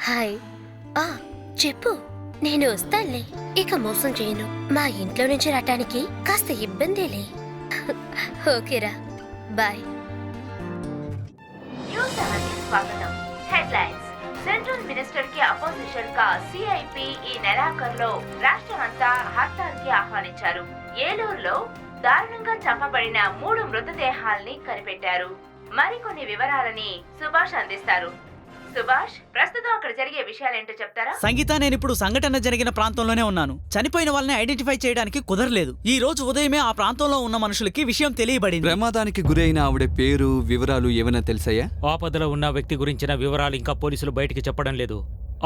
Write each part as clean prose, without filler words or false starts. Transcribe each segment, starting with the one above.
Hi. ఆ చెప్పు. నేను వస్తానులే. ఇక మోసం చేయను. మా ఇంట్లో నుంచి రావటానికి కాస్త ఇబ్బందేలే. ఓకేరా, బాయ్. స్వాగతం. హెడ్లైన్స్. సెంట్రల్ మినిస్టర్ కి అపోజిషన్ గా సిఐపి ఈ నెలాఖరులో రాష్ట్రమంతా హర్తాల్ కి ఆహ్వానించారు. ఏలూరులో దారుణంగా చంపబడిన 3 మృతదేహాల్ని కనిపెట్టారు. మరికొన్ని వివరాలని సుభాష్ అందిస్తారు. సుభాష్, ప్రస్తుతం అక్కడ జరిగే విషయాలేంటో చెప్తారా? సంగీత, నేను ఇప్పుడు సంఘటన జరిగిన ప్రాంతంలోనే ఉన్నాను. చనిపోయిన వాళ్ళని ఐడెంటిఫై చేయడానికి కుదరలేదు. ఈ రోజు ఉదయమే ఆ ప్రాంతంలో ఉన్న మనుషులకి విషయం తెలియబడింది. ప్రమాదానికి గురైన ఆవిడ పేరు, వివరాలు ఏమైనా తెలుసాయా? ఆపదలో ఉన్న వ్యక్తి గురించిన వివరాలు ఇంకా పోలీసులు బయటికి చెప్పడం లేదు.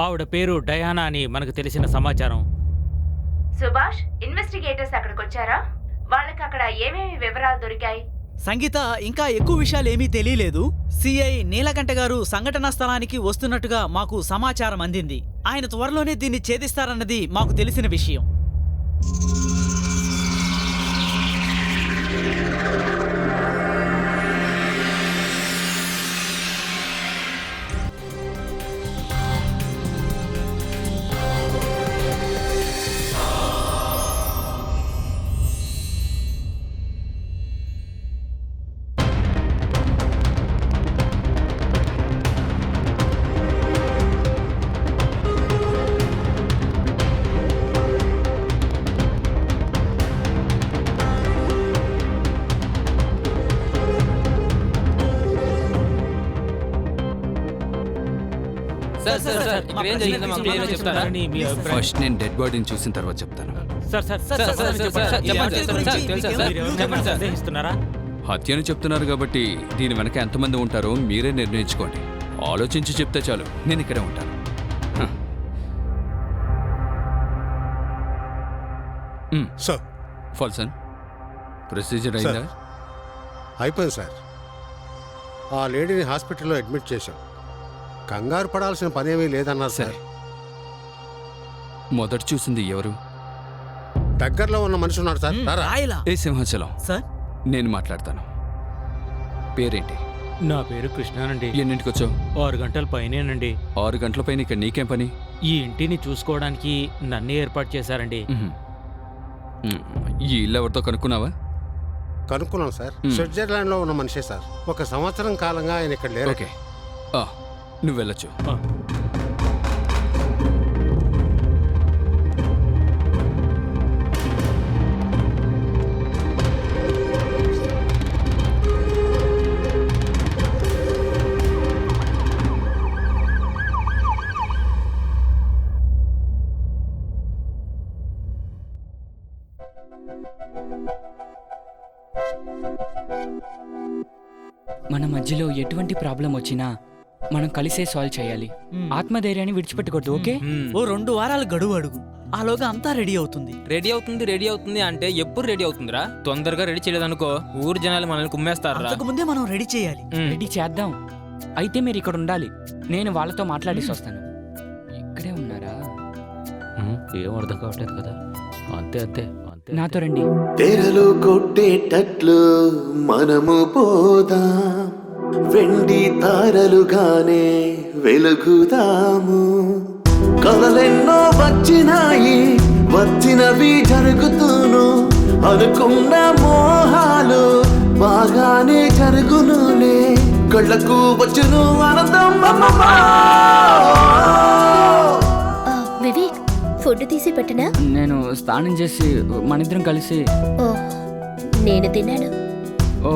ఆవిడ పేరు డయానా అని మనకు తెలిసిన సమాచారం. సుభాష్, ఇన్వెస్టిగేటర్స్ అక్కడికి వచ్చారా? వాళ్ళకి అక్కడ ఏమేమి వివరాలు దొరికాయి? సంగీత, ఇంకా ఎక్కువ విషయాలు ఏమీ తెలియలేదు. సిఐ నీలకంఠ గారు సంఘటనా స్థలానికి వస్తున్నట్టుగా మాకు సమాచారం అందింది. ఆయన త్వరలోనే దీన్ని ఛేదిస్తారన్నది మాకు తెలిసిన విషయం. ఫస్ట్ నేను డెడ్ బాడీని చూసిన తర్వాత చెప్తాను. హత్యను చెప్తున్నారు కాబట్టి దీని వెనక ఎంతమంది ఉంటారో మీరే నిర్ణయించుకోండి. ఆలోచించి చెప్తే చాలు, నేను ఇక్కడే ఉంటాను. సార్, ఫాల్సన్, ప్రొసీజర్ అయిందా? అయిపోయింది సార్. ఆ లేడీని హాస్పిటల్లో అడ్మిట్ చేశాం. కంగారు పడాల్సిన పనేమీ లేదన్నారు సార్. మొదట చూసింది ఎవరు? దగ్గరలో ఉన్న మనిషి ఉన్నాడు సార్. రాయలా? ఏ సింహాచలం సార్, నేను మాట్లాడతాను. పేరేంటి? నా పేరు కృష్ణానండి. ఎన్నింటికి వచ్చావు? 6 గంటల పైనేనండి. 6 గంటల పైన ఇక్కడ నీకేం పని? ఈ ఇంటిని చూసుకోవడానికి నన్నే ఏర్పాటు చేశారండి. ఈ ఇల్లు ఎవరితో కనుక్కున్నావా? కనుక్కున్నాం సార్. స్విట్జర్లాండ్ లో ఉన్న మనిషే సార్. 1 సంవత్సరం కాలంగా ఆయన ఇక్కడ లేరు. ఓకే, నువ్వు వెళ్ళొచ్చు. మన మధ్యలో ఎటువంటి ప్రాబ్లం వచ్చినా మనం కలిసే సాల్వ్ చేయాలి. ఆత్మధైర్యాన్ని విడిచిపెట్టకూడదు. ఓకే, ఓ 2 వారాలు గడువు అడుగు. ఆలోగా అంతా రెడీ అవుతుంది. రెడీ అవుతుంది అంటే ఎప్పుడు రెడీ అవుతుందిరా? తొందరగా రెడీ చేయలేదనుకో ఊరు జనాలు మనల్ని కుమ్మేస్తారా? ముందే మనం రెడీ చేయాలి. రెడీ చేద్దాం. అయితే మీరు ఇక్కడ ఉండాలి. నేను వాళ్ళతో మాట్లాడేసి వస్తాను. ఇక్కడే ఉన్నారా? ఏం అర్థం కావట్లేదు కదా. అంతే అంతే అంతే, నాతో రండి. తెరలు కొట్టేటట్లు మనము పోదాం, వెండి తారలుగానే వెలుగుదాము. కలలెన్నో వచ్చినవి జరుగుతూను, అనుకున్న మోహాలు బాగానే జరుగునులే. కళ్ళకు వచ్చును ఆనందం. వివేక్, ఫుడ్ తీసి పెట్టనా? నేను స్నానం చేసి మనిద్దరం కలిసి. ఓ, నేను తిన్నాను. ఓ,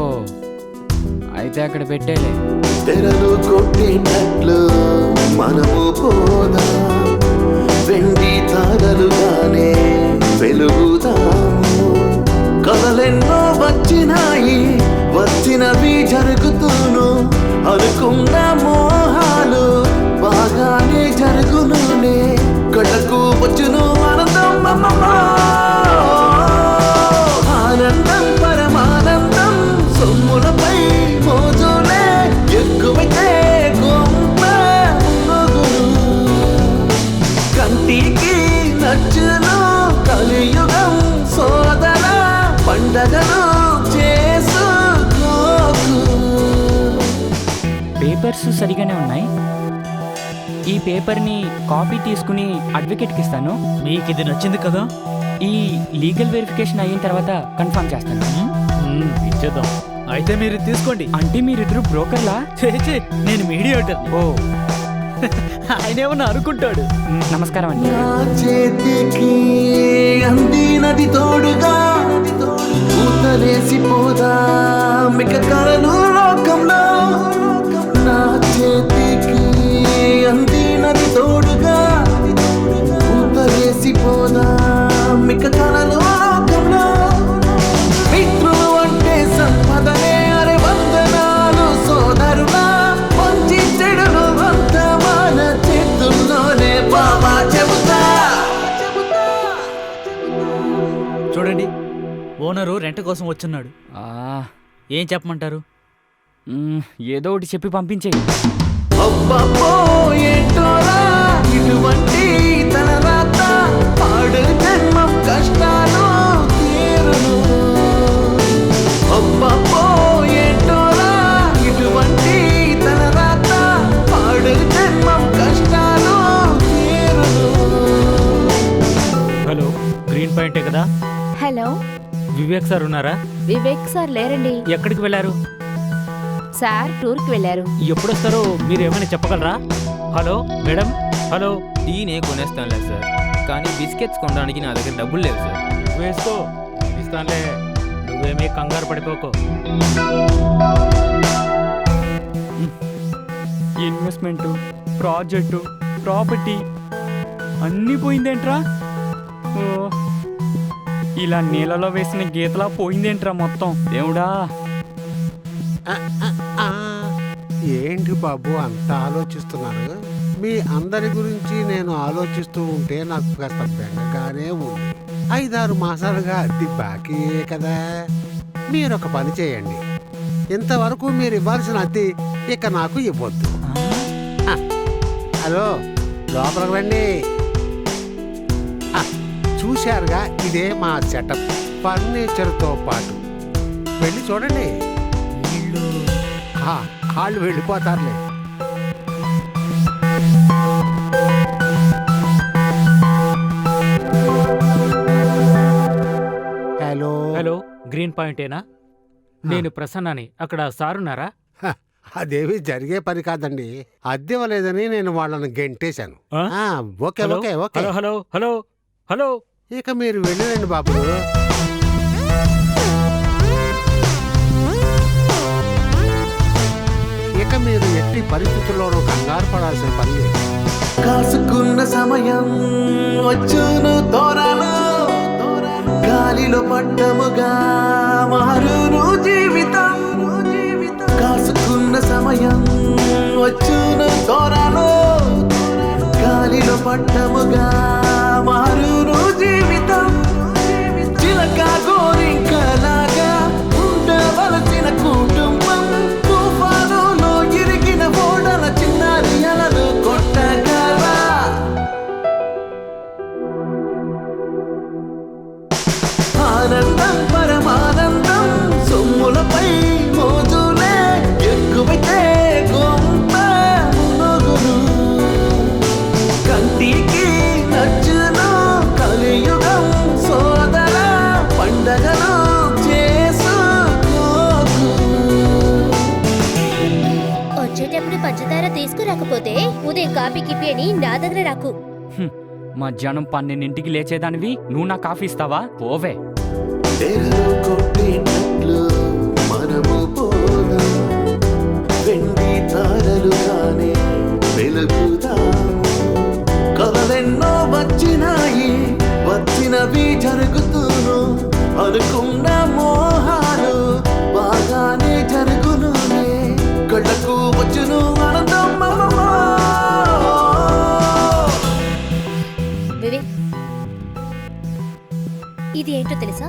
అయితే అక్కడ పెట్టేలే. తెరలు కొట్టేటట్లు మనము పోదాం, వెండి తారలుగానే వెలుగుదాము. కలలెన్నో వచ్చినవి జరుగుతూను, అనుకున్న మోహాలు బాగానే జరుగునులే. కళ్ళకు వచ్చును ఆనందం. ఆనందం పరమానందం, సొమ్ములపై మోజులే ఎక్కువైతే గొప్ప మొగులు. కంటికి నచ్చును కలియుగం సోదర, పండగలు చేసుకోకు. పేపర్స్ సరిగానే ఉన్నాయి. ఈ పేపర్ని కాపీ తీసుకుని అడ్వకేట్కి ఇస్తాను. మీకు ఇది నచ్చింది కదా? ఈ లీగల్ వెరిఫికేషన్ అయిన తర్వాత కన్ఫర్మ్ చేస్తాను. ఇచ్చేద్దాం. అయితే మీరు తీసుకోండి. అంటే మీరిద్దరు బ్రోకర్లా? చేచి నేను మీడియేటర్. ఓ ఆయన ఏమన్నా అనుకుంటాడు. నమస్కారం అండి. నా చేతికి అందినది తోడుగా ఊతలేసిపోదా మిక కలలు లోకంలో. నా చేతికి అందినది తోడుగా ఊతలేసిపోదా మిక కలలు లోకంలో. మిత్రులు అంటే సంపదనే అరే వందనాలు సోదరులా. మంచి చెడులు అంత మన చేతుల్లోనే బాబా చెబుతా. చూడండి, ఓనరు రెంట్ కోసం వచ్చున్నాడు. ఆ, ఏం చెప్పమంటారు? ఏదో ఒకటి చెప్పి పంపించేయి. అబ్బబ్బో ఏంటోరా ఇటువంటి తన రాత. పాడు జన్మం కష్టాలు తీరును. అబ్బబ్బో ఏంటోరా ఇటువంటి తన రాత. పాడు జన్మం కష్టాలు తీరును. హలో, గ్రీన్ పాయింటే కదా? హలో, వివేక్ సార్ ఉన్నారా? వివేక్ సార్ లేరండి. ఎక్కడికి వెళ్ళారు? సార్ టూర్కి వెళ్ళారు. ఎప్పుడు వస్తారో మీరు ఏమైనా చెప్పగలరా? Hello madam, hello. టీ నేను కొనేస్తానులే సార్, కానీ బిస్కెట్స్ కొనడానికి నా దగ్గర డబ్బులు లేవు సార్. వేసుకో, ఇస్తానులే, నువ్వేమీ కంగారు పడిపోకో. ఇన్వెస్ట్మెంటు, ప్రాజెక్టు, ప్రాపర్టీ అన్నీ పోయిందేంట్రా? ఓ, ఇలా నీళ్ళలో వేసిన గీతలా పోయిందేంట్రా మొత్తం? దేవుడా, ఏంటి బాబు అంత ఆలోచిస్తున్నారు? మీ అందరి గురించి నేను ఆలోచిస్తూ ఉంటే నాకు కాస్త బెంగగానే ఉంది. 5-6 మాసాలుగా అద్దె బాకీయే కదా. మీరొక పని చేయండి, ఇంతవరకు మీరు ఇవ్వాల్సిన అద్దె ఇక నాకు ఇవ్వద్దు. హలో, లోపలికి రండి. చూశారుగా, ఇదే మా సెటప్. ఫర్నిచర్తో పాటు వెళ్ళి చూడండి. వాళ్ళు వెళ్ళిపోతారులే. హలో హలో, గ్రీన్ పాయింటేనా? నేను ప్రసన్నని. అక్కడ సారున్నారా? అదేవి జరిగే పని కాదండి. అద్దె ఇవ్వలేదని నేను వాళ్ళని గెంటేశాను. ఆ? Okay hello, okay okay. Hello hello hello hello. ఇక మీరు వెళ్ళిరండి బాబు. ఇక మీరు ఎట్టి పరిస్థితుల్లోనూ కంగారు పడాల్సిన పని లేదు. కాసుకున్న సమయం వచ్చును తోరాలు. గాలిలో పడ్డముగా మారును జీవితం. కాసుకున్న సమయం వచ్చును తోరాలు. గాలిలో పడ్డముగా మారును జీవితం. చిలక గోరింకలాగా ఉండవలసిన కుటుంబం తుఫానులో ఇరిగిన ఓడల చిన్నారి అలలు కొట్టగలరా? ఆనందం పరమానందం సొమ్ములపై మోజులే ఎక్కువైతే గొంత మునుగును. కంటికి నచ్చును కలియుగం సోదర పండగలు చేసుకోకు. వచ్చేటప్పుడు పంచదార తీసుకురాకపోతే ఉదయం కాఫీ కిపి అని నా దగ్గర రాకు. మధ్యాహ్నం 12ంటికి లేచేదానివి నువ్వు నా కాఫీ ఇస్తావా? పోవే. తెరలు కొట్టినట్లు మనము పోదా. వెండి తారలుగానే వెలుగుదాము. కలలెన్నో వచ్చినాయి, వచ్చినవి జరుగుతూను. అనుకున్న మోహాలు బాగానే జరుగునునే. కళ్ళకు వచ్చును ఆనందం. వివేక్, ఇది ఏంటో తెలుసా?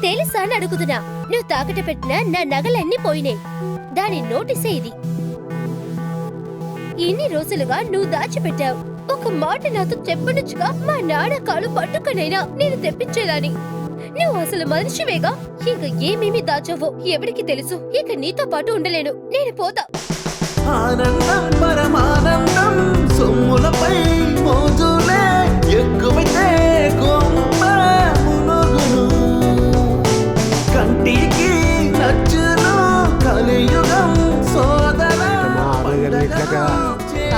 తెలుసా అని అడుగుతున్నా. నువ్వు తాకట పెట్టిన నా నగలన్నీ పోయినాయి. దాని నోటీసే ఇది. ఇన్ని రోజులుగా నువ్వు దాచిపెట్టావు. ఒక మాట నాతో చెప్పనుచ్చుగా మా నాన్న కాలు పట్టుకునైనా నేను తెప్పించేదాని. నువ్వు అసలు మనిషివేగా. ఇక ఏమేమి దాచావో ఎవరికి తెలుసు. ఇక నీతో పాటు ఉండలేను. నేను పోతా. ఆనందం పరమానందం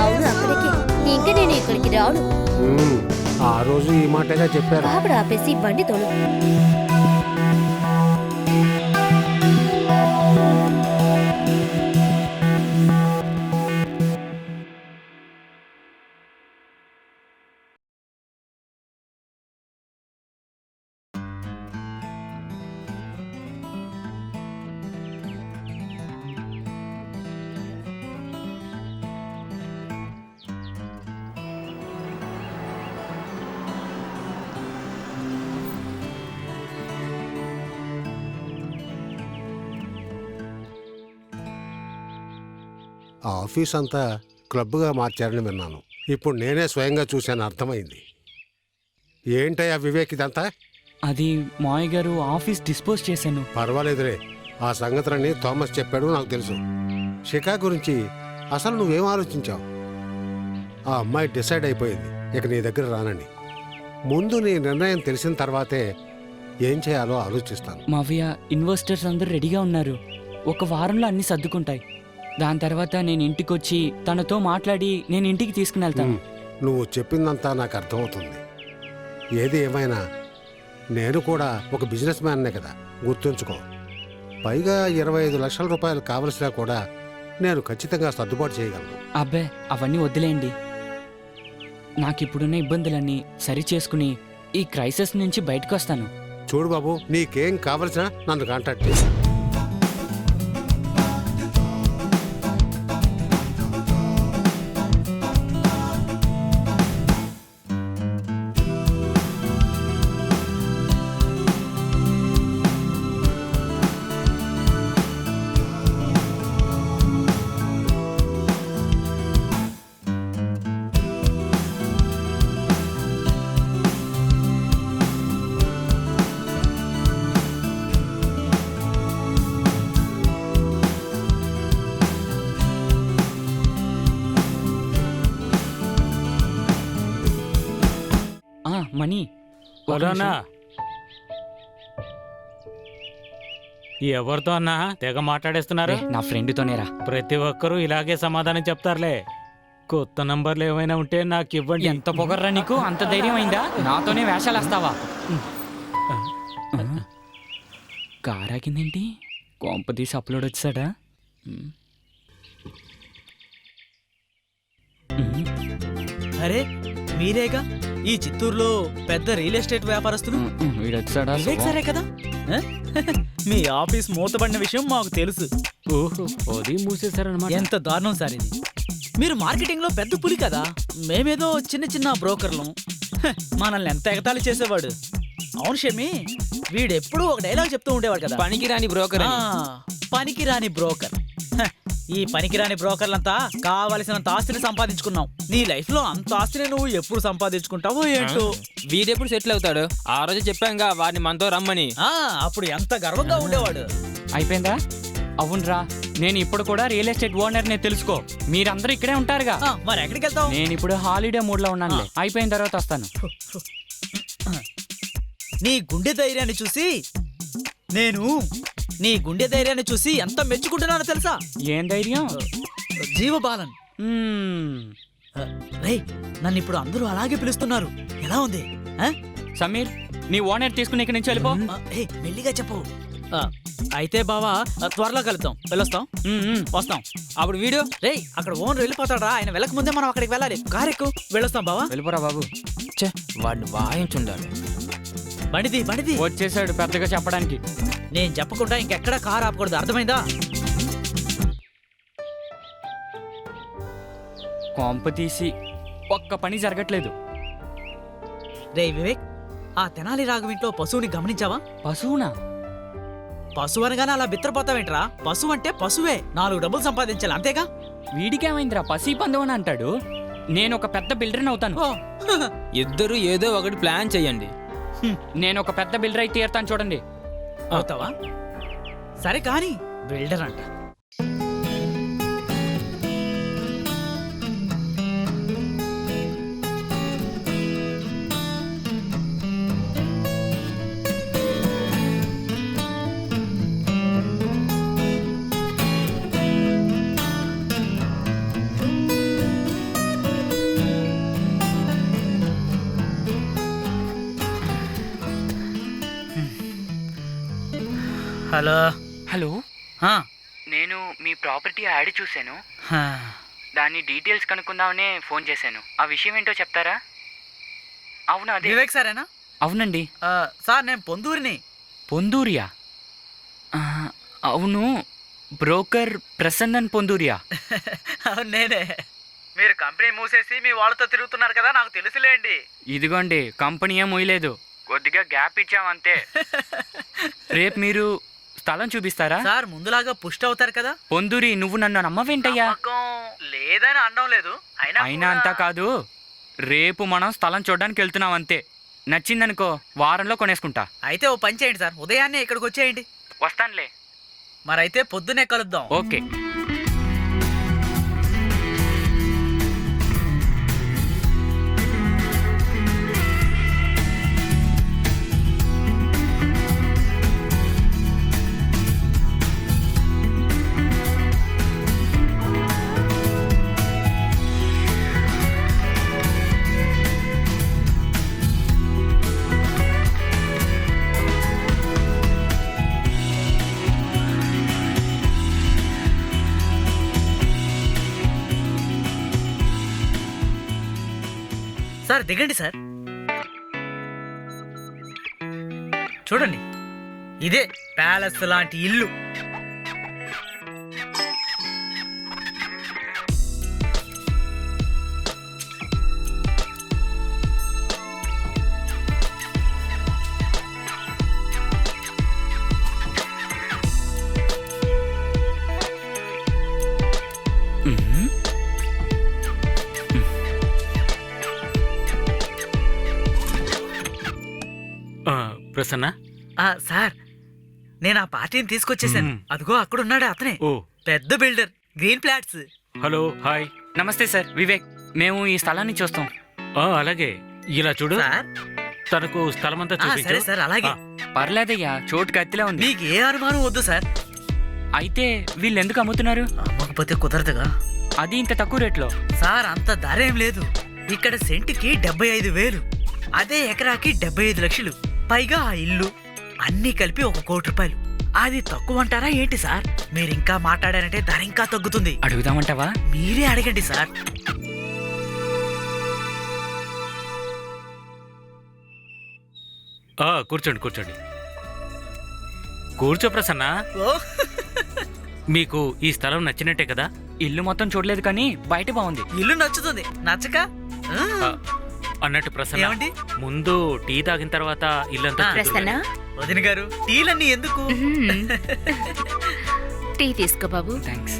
అవును అక్కడికి. ఇంక నేను ఇక్కడికి రాను. ఆ రోజు ఈ మాటగా చెప్పారు. ఆవిడ ఆపేసి బండి తోలు. ఆ ఆఫీస్ అంతా క్లబ్గా మార్చారని విన్నాను. ఇప్పుడు నేనే స్వయంగా చూశాను, అర్థమైంది. ఏంటయ్యా వివేక్ ఇదంతా? అది మావయ్య గారు ఆఫీస్ డిస్పోజ్ చేశాను. పర్వాలేదులే, ఆ సంగతులన్నీ థామస్ చెప్పాడు, నాకు తెలుసు. శిఖా గురించి అసలు నువ్వేం ఆలోచించావు? ఆ అమ్మాయి డిసైడ్ అయిపోయింది ఇక నీ దగ్గర రానని. ముందు నీ నిర్ణయం తెలిసిన తర్వాతే ఏం చేయాలో ఆలోచిస్తాను. మావయ్య, ఇన్వెస్టర్స్ అందరూ రెడీగా ఉన్నారు. ఒక వారంలో అన్ని సర్దుకుంటాయి. దాని తర్వాత నేను ఇంటికి వచ్చి తనతో మాట్లాడి నేను ఇంటికి తీసుకుని వెళ్తాను. నువ్వు చెప్పిందంతా నాకు అర్థమవుతుంది. ఏది ఏమైనా నేను కూడా ఒక బిజినెస్ మ్యాన్నే కదా, గుర్తుంచుకో. పైగా 25 లక్షల రూపాయలు కావలసినా కూడా నేను ఖచ్చితంగా సర్దుబాటు చేయగలను. అబ్బే, అవన్నీ వదిలేయండి. నాకిప్పుడున్న ఇబ్బందులన్నీ సరి చేసుకుని ఈ క్రైసిస్ నుంచి బయటకు వస్తాను. చూడు బాబు, నీకేం కావలసినా నన్ను కాంటాక్ట్ చేయి. మనీ వదన్నా. ఎవరితో అన్నా తెగ మాట్లాడేస్తున్నారు? నా ఫ్రెండ్తోనేరా. ప్రతి ఒక్కరూ ఇలాగే సమాధానం చెప్తారులే. కొత్త నంబర్లు ఏమైనా ఉంటే నాకు ఇవ్వండి. ఎంత పొగర్రా నీకు? అంత ధైర్యం అయిందా? నాతోనే వేషాలు వేస్తావా? కారాకిందేంటి? కొంప తీసి అప్లోడ్ వచ్చాడా? అరే మీరేగా ఈ చిత్తూరులో పెద్ద రియల్ ఎస్టేట్ వ్యాపారస్తులు? వీడొచ్చాడా? వివేక్ సరే కదా? ఆ? మీ ఆఫీస్ మూతబడిన విషయం మాకు తెలుసు. ఓహో, అది మూసేశారనమాట. ఎంత దారుణం సార్ ఇది. మీరు మార్కెటింగ్ లో పెద్ద పులి కదా, మేమేదో చిన్న చిన్న బ్రోకర్లం. మనల్ని ఎంత ఎగతాళి చేసేవాడు. అవును షమి, వీడెప్పుడూ ఒక డైలాగ్ చెప్తూ ఉండేవాడు కదా, పనికిరాని బ్రోకర్. పనికిరాని బ్రోకర్. ఈ పనికిరాని బ్రోకర్లంతా కావలసినంత ఆస్తిని సంపాదించుకున్నావు. నీ లైఫ్ లో అంత ఆస్తిని నువ్వు ఎప్పుడు సంపాదించుకుంటావో ఏంటో. వీడెప్పుడు సెటిల్ అవుతాడు? ఆ రోజు చెప్పాంగా వాడిని మనతో రమ్మని. అప్పుడు ఎంత గర్వంగా ఉండేవాడు. అయిపోయిందా? అవునరా, నేను ఇప్పుడు కూడా రియల్ ఎస్టేట్ ఓనర్ నే, తెలుసుకో. మీరందరూ ఇక్కడే ఉంటారుగా. మరి ఎక్కడికి వెళ్తావు? నేను ఇప్పుడు హాలిడే మూడ్ లో ఉన్నాను. అయిపోయిన తర్వాత వస్తాను. నీ గుండె ధైర్యాన్ని చూసి ఎంత మెచ్చుకుంటున్నానో తెలుసా? ఏం ధైర్యం? జీవబాలన్. రేయ్, నన్ను ఇప్పుడు అందరూ అలాగే పిలుస్తున్నారు. ఎలా ఉంది? సమీర్, నీ ఓనర్ తీసుకుని ఇక్కడి నుంచి వెళ్ళిపో. మెల్లిగా చెప్పు. అయితే బావా, త్వరలో కలుద్దాం. వెళ్ళొస్తాం. వస్తాం. అప్పుడు వీడియో రేయ్, అక్కడ ఓనర్ వెళ్ళిపోతాడా? ఆయన వెళ్ళక ముందే మనం అక్కడికి వెళ్ళాలి. కారెక్కు, వెళ్ళొస్తాం బావా. వెళ్ళిపోరా బాబు. వాడిని వాయించుండాలి. బండిది వచ్చేసాడు పెద్దగా చెప్పడానికి. నేను చెప్పకుండా ఇంకెక్కడా కారు ఆపకూడదు, అర్థమైందా? కొంప తీసి ఒక్క పని జరగట్లేదు. రే వివేక్, ఆ తెనాలి రాఘవింట్లో పశువుని గమనించావా? పశువునా? పశువు అనగానే అలా బిత్రపోతావేంట్రా? పశువు అంటే పశువే, 4 డబ్బులు సంపాదించాలి, అంతేగా? వీడికేమైందిరా పసి పందెం అని అంటాడు. నేను ఒక పెద్ద బిల్డర్ని అవుతాను. ఇద్దరు ఏదో ఒకటి ప్లాన్ చెయ్యండి. నేను ఒక పెద్ద బిల్డర్ అయితే తీరుతాను, చూడండి. అవుతావా? సరే కానీ బిల్డర్ అంట. హలో. హలో, ఆ, నేను మీ ప్రాపర్టీ యాడ్ చూశాను. హా. దాని డీటెయిల్స్ కనుక్కుందామనే ఫోన్ చేశాను. ఆ విషయం ఏంటో చెప్తారా? అవును, అదే. వివేక్ సారేనా? అవునండి. సార్ నేను పొందూరిని. పొందూరియా? అవును, బ్రోకర్ ప్రసన్నన్ పొందూరియా. అవును నేనే. మీరు కంపెనీ మూసేసి మీ వాళ్ళతో తిరుగుతున్నారు కదా, నాకు తెలుసులేండి. ఇదిగోండి, కంపెనీ ఏం మొయ్యలేదు, కొద్దిగా గ్యాప్ ఇచ్చామంతే. రేపు మీరు స్థలం చూపిస్తారా? సార్ ముందులాగా పుష్టి అవుతారు కదా. పొందూరి, నువ్వు నన్ను నమ్మవేంటయ్యా? నమ్మకం లేదని అనడం లేదు, అయినా అంతా కాదు. రేపు మనం స్థలం చూడడానికి వెళ్తున్నాం అంతే. నచ్చిందనుకో వారంలో కొనేసుకుంటా. అయితే ఓ పని చేయండి సార్, ఉదయాన్నే ఇక్కడికి వచ్చేయండి. వస్తానులే. మరైతే పొద్దునే కలుద్దాం. ఓకే. సార్ దిగండి సార్. చూడండి, ఇదే ప్యాలెస్ లాంటి ఇల్లు. ప్రసన్న, సార్ నేను ఆ పార్టీని తీసుకొచ్చేసాను. అదిగో అక్కడున్నాడు అతనే, ఓ పెద్ద builder, green flats. Hello, hi. నమస్తే సార్, వివేక్. మేము ఈ స్థలాన్ని చూస్తాం. అలాగే, ఇలా చూడు. సార్ తనకు స్థలం అంతా సరే చూపించు. సార్, అలాగే. పర్లేదయ్యా, చోటు కత్తిలా ఉంది. మీకు ఏ అనుమానం వద్దు సార్. అయితే వీళ్ళు ఎందుకు అమ్ముతున్నారు? అమ్మకపోతే కుదరదుగా. అది ఇంత తక్కువ రేట్లో? సార్ అంత ధర ఏం లేదు. ఇక్కడ సెంటుకి 75,000, అదే ఎకరాకి 75 లక్షలు. పైగా ఆ ఇల్లు అన్నీ కలిపి 1 కోటి రూపాయలు. అది తక్కువ అంటారా ఏంటి సార్? మీరు ఇంకా మాట్లాడారంటే ధర ఇంకా తగ్గుతుంది. అడుగుదామంటావా? మీరే అడగండి సార్. కూర్చోండి కూర్చోండి. కూర్చో ప్రసన్న. మీకు ఈ స్థలం నచ్చినట్టే కదా? ఇల్లు మొత్తం చూడలేదు కానీ బయట బాగుంది. ఇల్లు నచ్చుతుంది, నచ్చక అన్నట్టు ప్రసన్న, ఏమండి? ముందు టీ తాగిన తర్వాత ఇల్లంతా ప్రసన్న, వదిన గారు టీలన్నీ ఎందుకు? టీ తీసుకో బాబు. థ్యాంక్స్.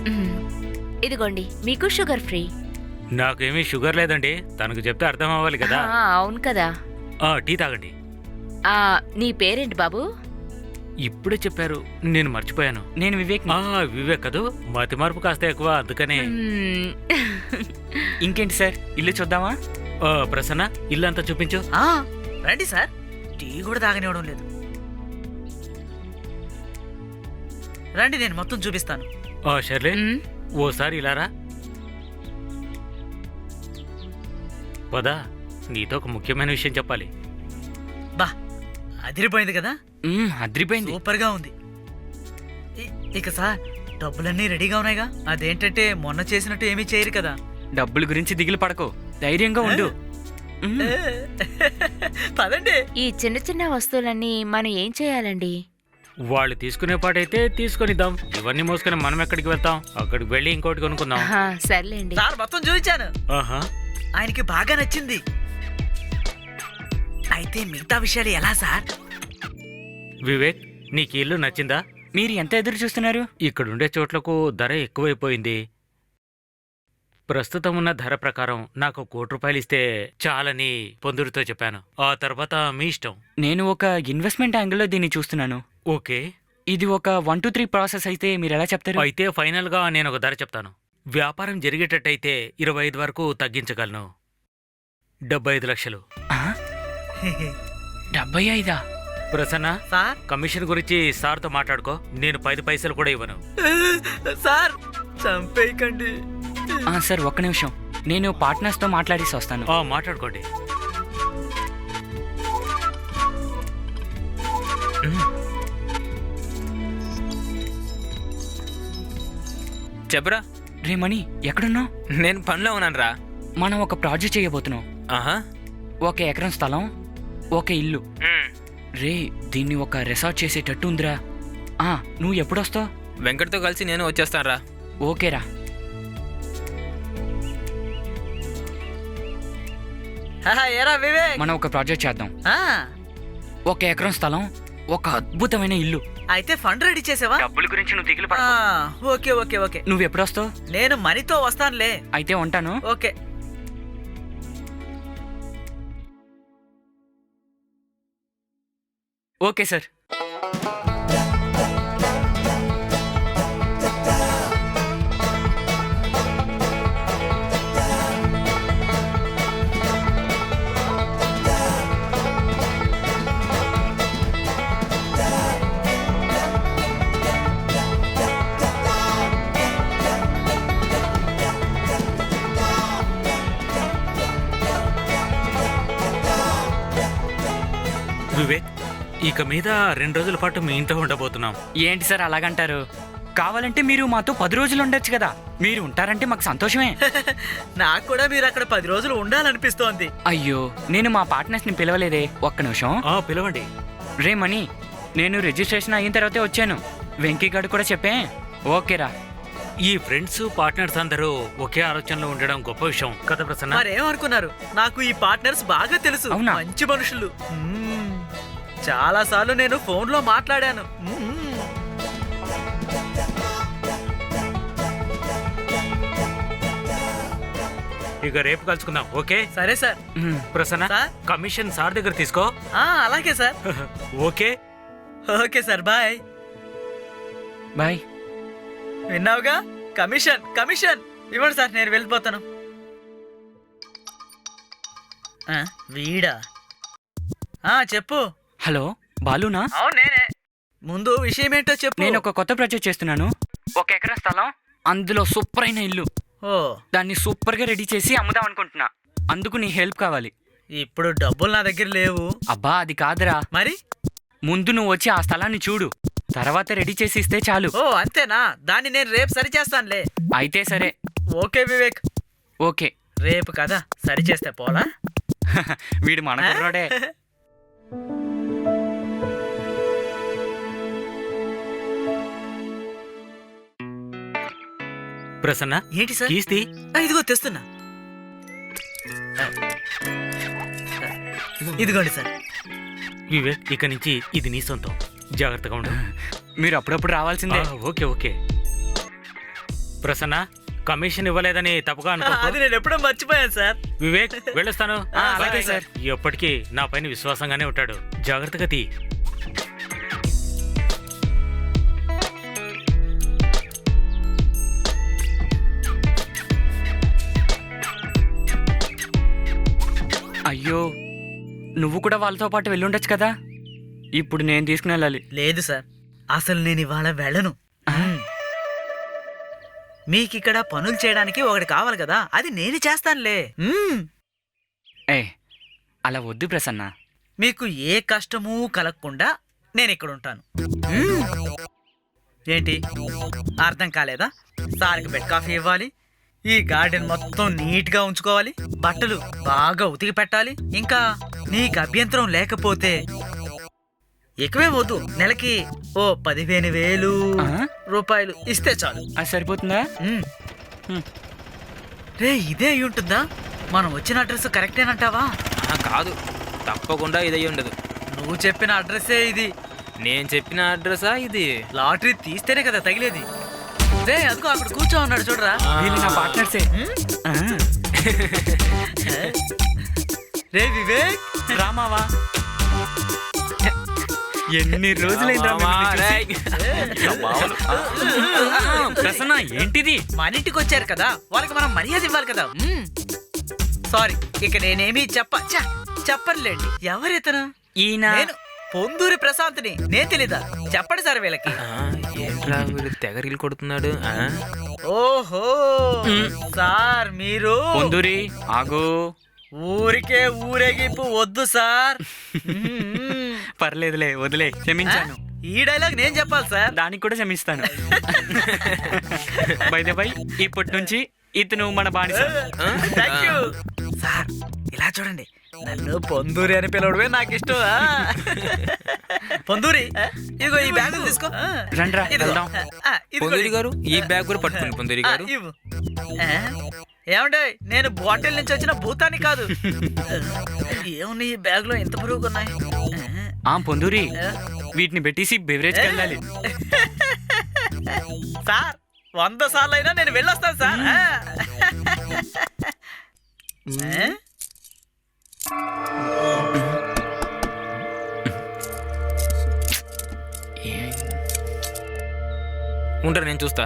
ఇదిగోండి, మీకు షుగర్ ఫ్రీ. నాకేమీ షుగర్ లేదండి, తనకు చెప్తే అర్థం అవ్వాలి కదా. అవును కదా. టీ తాగండి. నీ పేరేంటి బాబు? ఇప్పుడే చెప్పారు, నేను మర్చిపోయాను. నేను వివేక్. వివేక్ కదూ, మతి మార్పు కాస్త ఎక్కువ, అందుకనే. ఇంకేంటి సార్, ఇల్లు చూద్దామా? ప్రసన్న, ఇల్లంతా చూపించు. రండి సార్, టీ కూడా తాగనివ్వడం లేదు. రండి, నేను మొత్తం చూపిస్తాను. షర్లే, ఓసారి ఇలారా. పదా, నీతో ఒక ముఖ్యమైన విషయం చెప్పాలి. బా, అదిరిపోయింది కదా? అదిరిపోయింది, సూపర్ గా ఉంది. ఇక సార్, డబ్బులన్నీ రెడీగా ఉన్నాయిగా? అదేంటంటే మొన్న చేసినట్టు ఏమీ చేయరు కదా? డబ్బుల గురించి దిగులు పడకో, ధైర్యంగా ఉండు. పదండి. ఈ చిన్న చిన్న వస్తువులన్నీ మనం ఏం చేయాలండి? వాళ్ళు తీసుకునే పాటైతే తీసుకొనిద్దాం. ఇవన్నీ మోసుకొని మనం ఎక్కడికి వెళ్తాం? అక్కడికి వెళ్ళి ఇంకోటి కొనుక్కుందాం. సర్లేండి. సార్ మొత్తం చూపించాను, ఆయనకి బాగా నచ్చింది. అయితే మిగతా విషయాలు ఎలా సార్? వివేక్, నీకు ఇల్లు నచ్చిందా? మీరు ఎంత ఎదురు చూస్తున్నారు? ఇక్కడుండే చోట్లకు ధర ఎక్కువైపోయింది. ప్రస్తుతం ఉన్న ధర ప్రకారం నాకు 1 కోటి రూపాయలు ఇస్తే చాలని పొందూరితో చెప్పాను. ఆ తర్వాత మీ ఇష్టం. నేను ఒక ఇన్వెస్ట్మెంట్ యాంగిల్లో దీన్ని చూస్తున్నాను. ఓకే, ఇది ఒక 1 to 3 ప్రాసెస్ అయితే మీరు ఎలా చెప్తారు? అయితే ఫైనల్ గా నేను ఒక ధర చెప్తాను. వ్యాపారం జరిగేటట్టయితే 25 వరకు తగ్గించగలను. 75 లక్షలు. 75? ప్రసన్న, సార్ కమిషన్ గురించి సార్తో మాట్లాడుకో. నేను 10 పైసలు కూడా ఇవ్వను. సార్ చంపేయకండి. సార్ ఒక్క నిమిషం, నేను పార్ట్నర్స్తో మాట్లాడేసి వస్తాను. మాట్లాడుకోండి. చెప్పరా. రే మణి ఎక్కడున్నావు? నేను పనిలో ఉన్నాను రా. మనం ఒక ప్రాజెక్ట్ చేయబోతున్నాం. ఆహా. 1 ఎకరం స్థలం, 1 ఇల్లు. రే దీన్ని ఒక రిసార్ట్ చేసేటట్టు ఉందిరా. నువ్వు ఎప్పుడొస్తావు? వెంకట్తో కలిసి నేను వచ్చేస్తాను రా. ఓకేరా. ఏరా వివేక్, మనం ఒక ప్రాజెక్ట్ చేద్దాం. 1 ఎకరం స్థలం, ఒక అద్భుతమైన ఇల్లు. అయితే ఫండ్ రెడీ చేసావా? డబ్బుల గురించి నువ్వు దిగులు ఓకే ఓకే ఓకే. నువ్వు ఎప్పుడొస్తావు? నేను మనీతో వస్తానులే. అయితే ఉంటాను. ఓకే. Okay sir. వివేక్, ఇక మీద 2 రోజుల పాటు మీ ఇంట్లో ఉండబోతున్నాం. ఏంటి సార్ అలాగంటారు? కావాలంటే మీరు మాతో 10 రోజులు ఉండొచ్చు కదా. మీరు ఉంటారంటే మాకు సంతోషమే. నాకు కూడా మీరు అక్కడ 10 రోజులు ఉండాలనిపిస్తోంది. అయ్యో, నేను మా పార్ట్నర్స్ ని పిలవలేదే. ఒక్క నిమిషం. పిలవండి. రే మణి, నేను రిజిస్ట్రేషన్ అయిన తర్వాతే వచ్చాను. వెంకీ గారు కూడా చెప్పే. ఓకేరా. ఈ ఫ్రెండ్స్ పార్ట్నర్స్ అందరూ ఒకే ఆలోచనలో ఉండడం గొప్ప విషయం కదా ప్రసన్న? మరేమనుకున్నారు, నాకు ఈ పార్ట్నర్స్ బాగా తెలుసు. అవునా? మంచి మనుషులు. చాలా సార్లు నేను ఫోన్ లో మాట్లాడాను. ఇక రేపు కలుసుకుందాం. ఓకే సరే sir. Prasanna, sir? Commission sir దగ్గర తీసుకో. అలాగే sir. Okay okay sir, bye. Bye. విన్నావుగా, కమిషన్ కమిషన్ ఇవ్వండి సార్, నేను వెళ్ళిపోతాను. వీడా? చెప్పు. హలో బాలునా? అవును నేనే. ముందు విషయం ఏంటో చెప్పు. నేను ఒక కొత్త ప్రాజెక్ట్ చేస్తున్నాను. 1 ఎకరం స్థలం, అందులో సూపర్ అయిన ఇల్లు. దాన్ని సూపర్ గా రెడీ చేసి అమ్ముదాం అనుకుంటున్నా. అందుకు నీ హెల్ప్ కావాలి. ఇప్పుడు డబ్బులు నా దగ్గర లేవు. అబ్బా అది కాదురా. మరి ముందు నువ్వు వచ్చి ఆ స్థలాన్ని చూడు, తర్వాత రెడీ చేసి ఇస్తే చాలు. అంతేనా? దాన్ని నేను రేపు సరి చేస్తానులే. అయితే సరే. ఓకే వివేక్. ఓకే. రేపు కదా సరి చేస్తే పోలా? వీడు మన కుర్రాడే. ప్రసన్న, ఏంటి సార్? కీస్తి. ఇదిగో తెస్తున్నా. ఇదిగోండి సార్. వివేక్, ఇక నుంచి ఇది నీ సొంతం. జాగ్రత్తగా ఉండు. మీరు అప్పుడప్పుడు రావాల్సిందే. Okay okay. ప్రసన్న, కమిషన్ ఇవ్వలేదని తప్పుగా అనుకో. అది నేను ఎప్పుడో మర్చిపోయాను సార్. వివేక్, వెళ్ళొస్తాను. అలాగే సార్. ఎప్పటికీ నా పైన విశ్వాసంగానే ఉంటాడు. జాగ్రత్తగా తీ. అయ్యో, నువ్వు కూడా వాళ్ళతో పాటు వెళ్ళుండొచ్చు కదా. ఇప్పుడు నేను తీసుకుని వెళ్ళాలి. లేదు సార్, అసలు నేను ఇవాళ వెళ్ళను. మీకిక్కడ పనులు చేయడానికి ఒకటి కావాలి కదా, అది నేను చేస్తానులే. అలా వద్దు ప్రసన్న. మీకు ఏ కష్టమూ కలగకుండా నేను ఇక్కడ ఉంటాను. ఏంటి అర్థం కాలేదా? సార్కి బెడ్ కాఫీ ఇవ్వాలి, ఈ గార్డెన్ మొత్తం నీట్ గా ఉంచుకోవాలి, బట్టలు బాగా ఉతికి పెట్టాలి. ఇంకా నీకు అభ్యంతరం లేకపోతే ఎక్కువే వద్దు, నెలకి 15,000 రూపాయలు ఇస్తే చాలు. అది సరిపోతుందా? రే, ఇదే అయి ఉంటుందా? మనం వచ్చిన అడ్రస్ కరెక్టేనంటావా? కాదు, తప్పకుండా ఇది అయ్యి ఉండదు. నువ్వు చెప్పిన అడ్రస్సే ఇది. నేను చెప్పిన అడ్రసా ఇది? లాటరీ తీస్తేనే కదా తగిలేది. రే, అందుకో అక్కడ కూర్చో ఉన్నాడు చూడరా. వీళ్ళు నా పార్ట్నర్సే. రే వివేక్, రామావా, ఎన్ని రోజులైందా ప్రసన్న? ఏంటిది? మన ఇంటికి వచ్చారు కదా, వాళ్ళకి మనం మర్యాద ఇవ్వాలి కదా. సారీ, ఇక నేనేమీ చెప్పర్లేండి. ఎవరితను? ఈయన నేను పొందూరి ప్రశాంత్ని. నేను తెలీదా? చెప్పండి సార్ వీళ్ళకి. ఏంట్రా వీళ్ళు తెగరిలు కొడుతున్నాడు? ఓహో సార్, మీరు పొందూరి ఆగు. ఊరికే ఊరేగింపు వద్దు సార్. పర్లేదులే, వదిలే, క్షమించాను. ఈ డైలాగ్ నేను చెప్పాలి సార్. దానికి కూడా క్షమిస్తాను. బై ద బై, ఇప్పటి నుంచి ఇతను మన బానిస. Thank you sir. ఇలా చూడండి, నన్ను పొందూరి అని పిలవడమే నాకు ఇష్టం. పొందూరి, ఇదిగో ఈ బ్యాగ్ తీసుకో. రండ్రా వెళ్దాం. పొందూరి గారు ఈ బ్యాగ్ కూడా పట్టుకోండి. పొందూరి గారు ఇవ్వు. ఏమంటే నేను బాటిల్ నుంచి వచ్చిన భూతాన్ని కాదు. ఏమున్నాయి ఈ బ్యాగ్ లో ఎంత బరువుగా ఉన్నాయి? పొందూరి, వీటిని పెట్టేసి బెవరేజ్కి వెళ్ళాలి. సార్ 100 సార్లు అయినా నేను వెళ్ళొస్తాను సార్. ఉంటారు, నేను చూస్తా.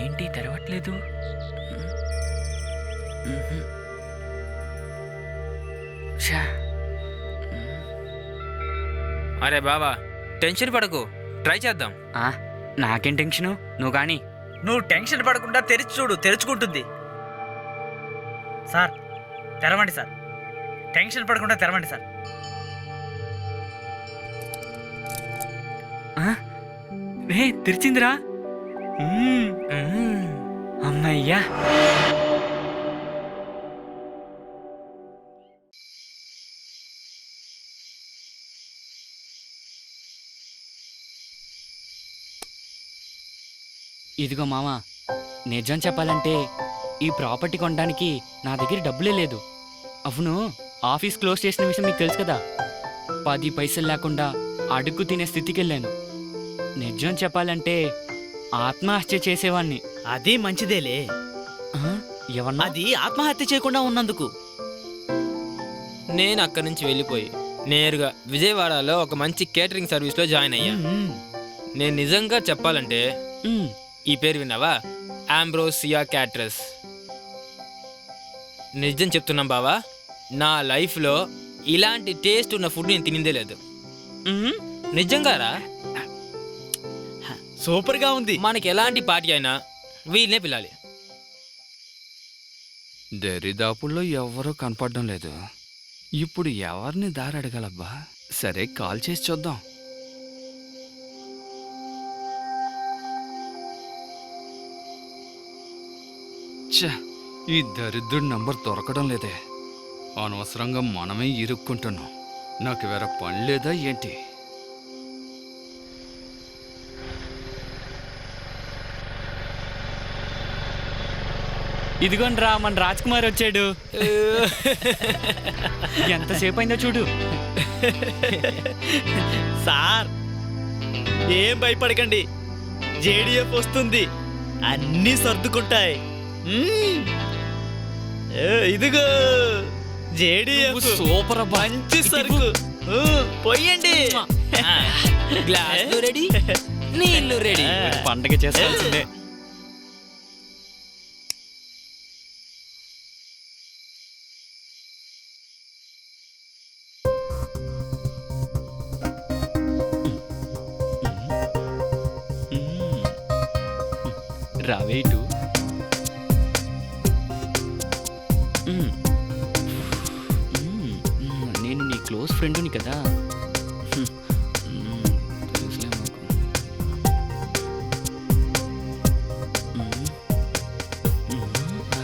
ఏంటి తెరవట్లేదు? అరే బాబా, టెన్షన్ పడకు, ట్రై చేద్దాం. నాకేం టెన్షను, నువ్వు కానీ. నువ్వు టెన్షన్ పడకుండా తెరిచి చూడు, తెరుచుకుంటుంది. సార్ తెరవండి సార్, టెన్షన్ పడకుండా తెరవండి సార్. తెరిచిందిరా. అమ్మయ్యా. ఇదిగో మామ, నిజం చెప్పాలంటే ఈ ప్రాపర్టీ కొనడానికి నా దగ్గర డబ్బులే లేదు. అవును, ఆఫీస్ క్లోజ్ చేసిన విషయం మీకు తెలుసు కదా. 10 పైసలు లేకుండా అడుగు తినే స్థితికి వెళ్ళాను. నిజం చెప్పాలంటే ఆత్మహత్య చేసేవాణ్ణి. అది మంచిదేలే. ఎవన్నా? అది ఆత్మహత్య చేయకుండా ఉన్నందుకు. నేను అక్కడి నుంచి వెళ్ళిపోయి నేరుగా విజయవాడలో ఒక మంచి కేటరింగ్ సర్వీస్లో జాయిన్ అయ్యా. నేను నిజంగా చెప్పాలంటే ఈ పేరు విన్నావా? ఆంబ్రోసియా క్యాటరర్స్. నిజం చెప్తున్నాం బావా, నా లైఫ్లో ఇలాంటి టేస్ట్ ఉన్న ఫుడ్ నేను తినిందే లేదు. నిజంగా రా, సూపర్గా ఉంది. మనకి ఎలాంటి పార్టీ అయినా వీళ్ళనే పిలాలి. దరిదాపుల్లో ఎవరూ కనపడడం లేదు. ఇప్పుడు ఎవరిని దారి అడగాలబ్బా? సరే, కాల్ చేసి చూద్దాం. ఈ దరిద్రుడి నంబర్ దొరకడం లేదే. అనవసరంగా మనమే ఇరుక్కుంటున్నాం. నాకు వేరే పని లేదా ఏంటి? ఇదిగోండ్రా, మన రాజ్ కుమార్ వచ్చాడు. ఎంతసేపు అయిందో చూడు. సార్ ఏం భయపడకండి, జేడీఎఫ్ వస్తుంది, అన్నీ సర్దుకుంటాయి. ఇదిగో జేడీఎఫ్ సూపర్ అబ్బా. మంచి సరుకు. పోయండి. గ్లాస్ రెడీ, నీళ్ళు రెడీ. పండగ చేసుకోవాల్సిందే. రావేటు. నేను నీ క్లోజ్ ఫ్రెండ్ని కదా, తెలుసులే మాకు.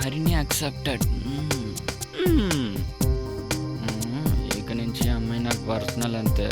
హరిని యాక్సెప్టెడ్. ఇక నుంచి అమ్మాయి నాకు పర్సనల్ అంతే.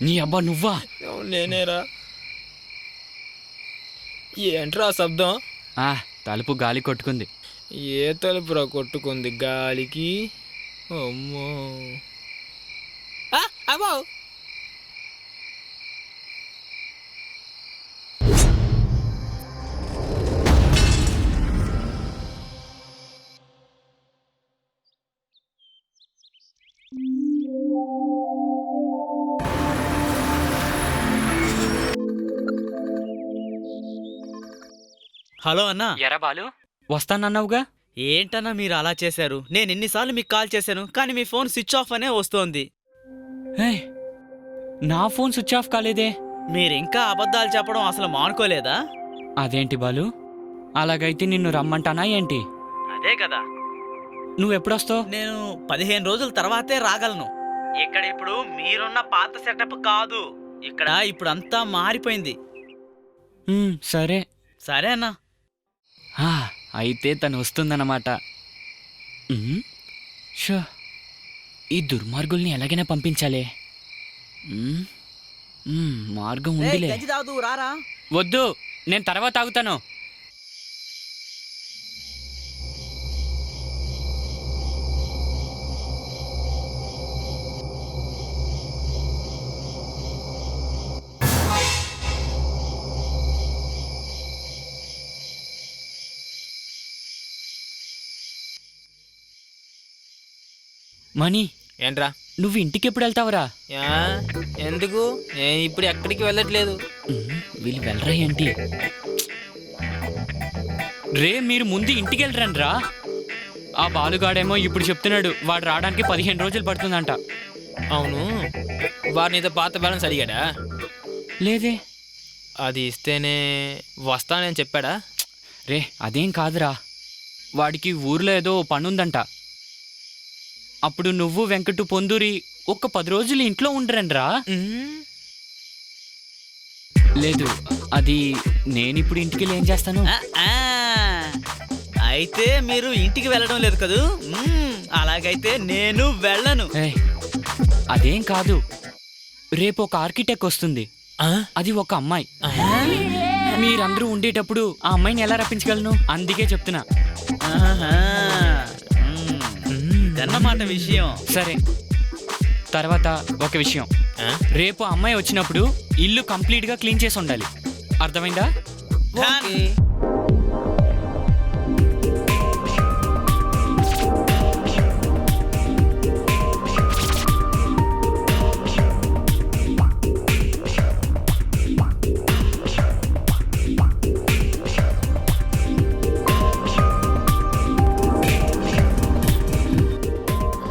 నీ అబ్బా నువ్వా? నేనేరా. ఏంట్రా శబ్దం? తలుపు గాలి కొట్టుకుంది. ఏ తలుపురా కొట్టుకుంది గాలికి? అమ్మో అమ్మో. హలో అన్నా. ఎరా బాలు, వస్తానన్నావుగా? ఏంటన్నా మీరు అలా చేశారు? నేను ఎన్నిసార్లు మీకు కాల్ చేశాను కానీ మీ ఫోన్ స్విచ్ ఆఫ్ అనే వస్తోంది. నా ఫోన్ స్విచ్ ఆఫ్ కాలేదే. మీరింకా అబద్ధాలు చెప్పడం అసలు మానుకోలేదా? అదేంటి బాలు, అలాగైతే నిన్ను రమ్మంటానా ఏంటి? అదే కదా. నువ్వెప్పుడొస్తావు? నేను 15 రోజుల తర్వాతే రాగలను. ఇక్కడ ఇప్పుడు మీరున్న పాత సెటప్ కాదు, ఇక్కడ ఇప్పుడు అంతా మారిపోయింది. సరే సరే అన్నా. అయితే తను వస్తుందన్నమాట. షో, ఈ దుర్మార్గుల్ని ఎలాగైనా పంపించాలే. మార్గం ఉందిలే. రారా. వద్దు, నేను తర్వాత తాగుతాను. మనీ, ఏంట్రా? నువ్వు ఇంటికి ఎప్పుడు వెళ్తావురా? ఎందుకు? నేను ఇప్పుడు ఎక్కడికి వెళ్ళట్లేదు. వీళ్ళు వెళ్ళరా ఏంటి? రే, మీరు ముందు ఇంటికి వెళ్ళరండి రా. ఆ బాలుగాడేమో ఇప్పుడు చెప్తున్నాడు వాడు రావడానికి 15 రోజులు పడుతుందంట. అవును, వాడు నీతో పాత బ్యాలెన్స్ అడిగాడా? లేదే. అది ఇస్తేనే వస్తానని చెప్పాడా? రే, అదేం కాదురా. వాడికి ఊర్లో ఏదో పనుందంట. అప్పుడు నువ్వు వెంకటు పొందూరి ఒక 10 రోజులు ఇంట్లో ఉండరండ్రా. లేదు, అది నేనిప్పుడు ఇంటికి వెళ్ళి ఏం చేస్తాను? అయితే మీరు ఇంటికి వెళ్ళడం లేదు కదూ? అలాగైతే నేను వెళ్ళను. అదేం కాదు, రేపు ఒక ఆర్కిటెక్ట్ వస్తుంది. అది ఒక అమ్మాయి. మీరందరూ ఉండేటప్పుడు ఆ అమ్మాయిని ఎలా రప్పించగలను? అందుకే చెప్తున్నా. అన్నమాట విషయం. సరే, తర్వాత ఒక విషయం. రేపు అమ్మాయి వచ్చినప్పుడు ఇల్లు కంప్లీట్ గా క్లీన్ చేసి ఉండాలి. అర్థమైందా?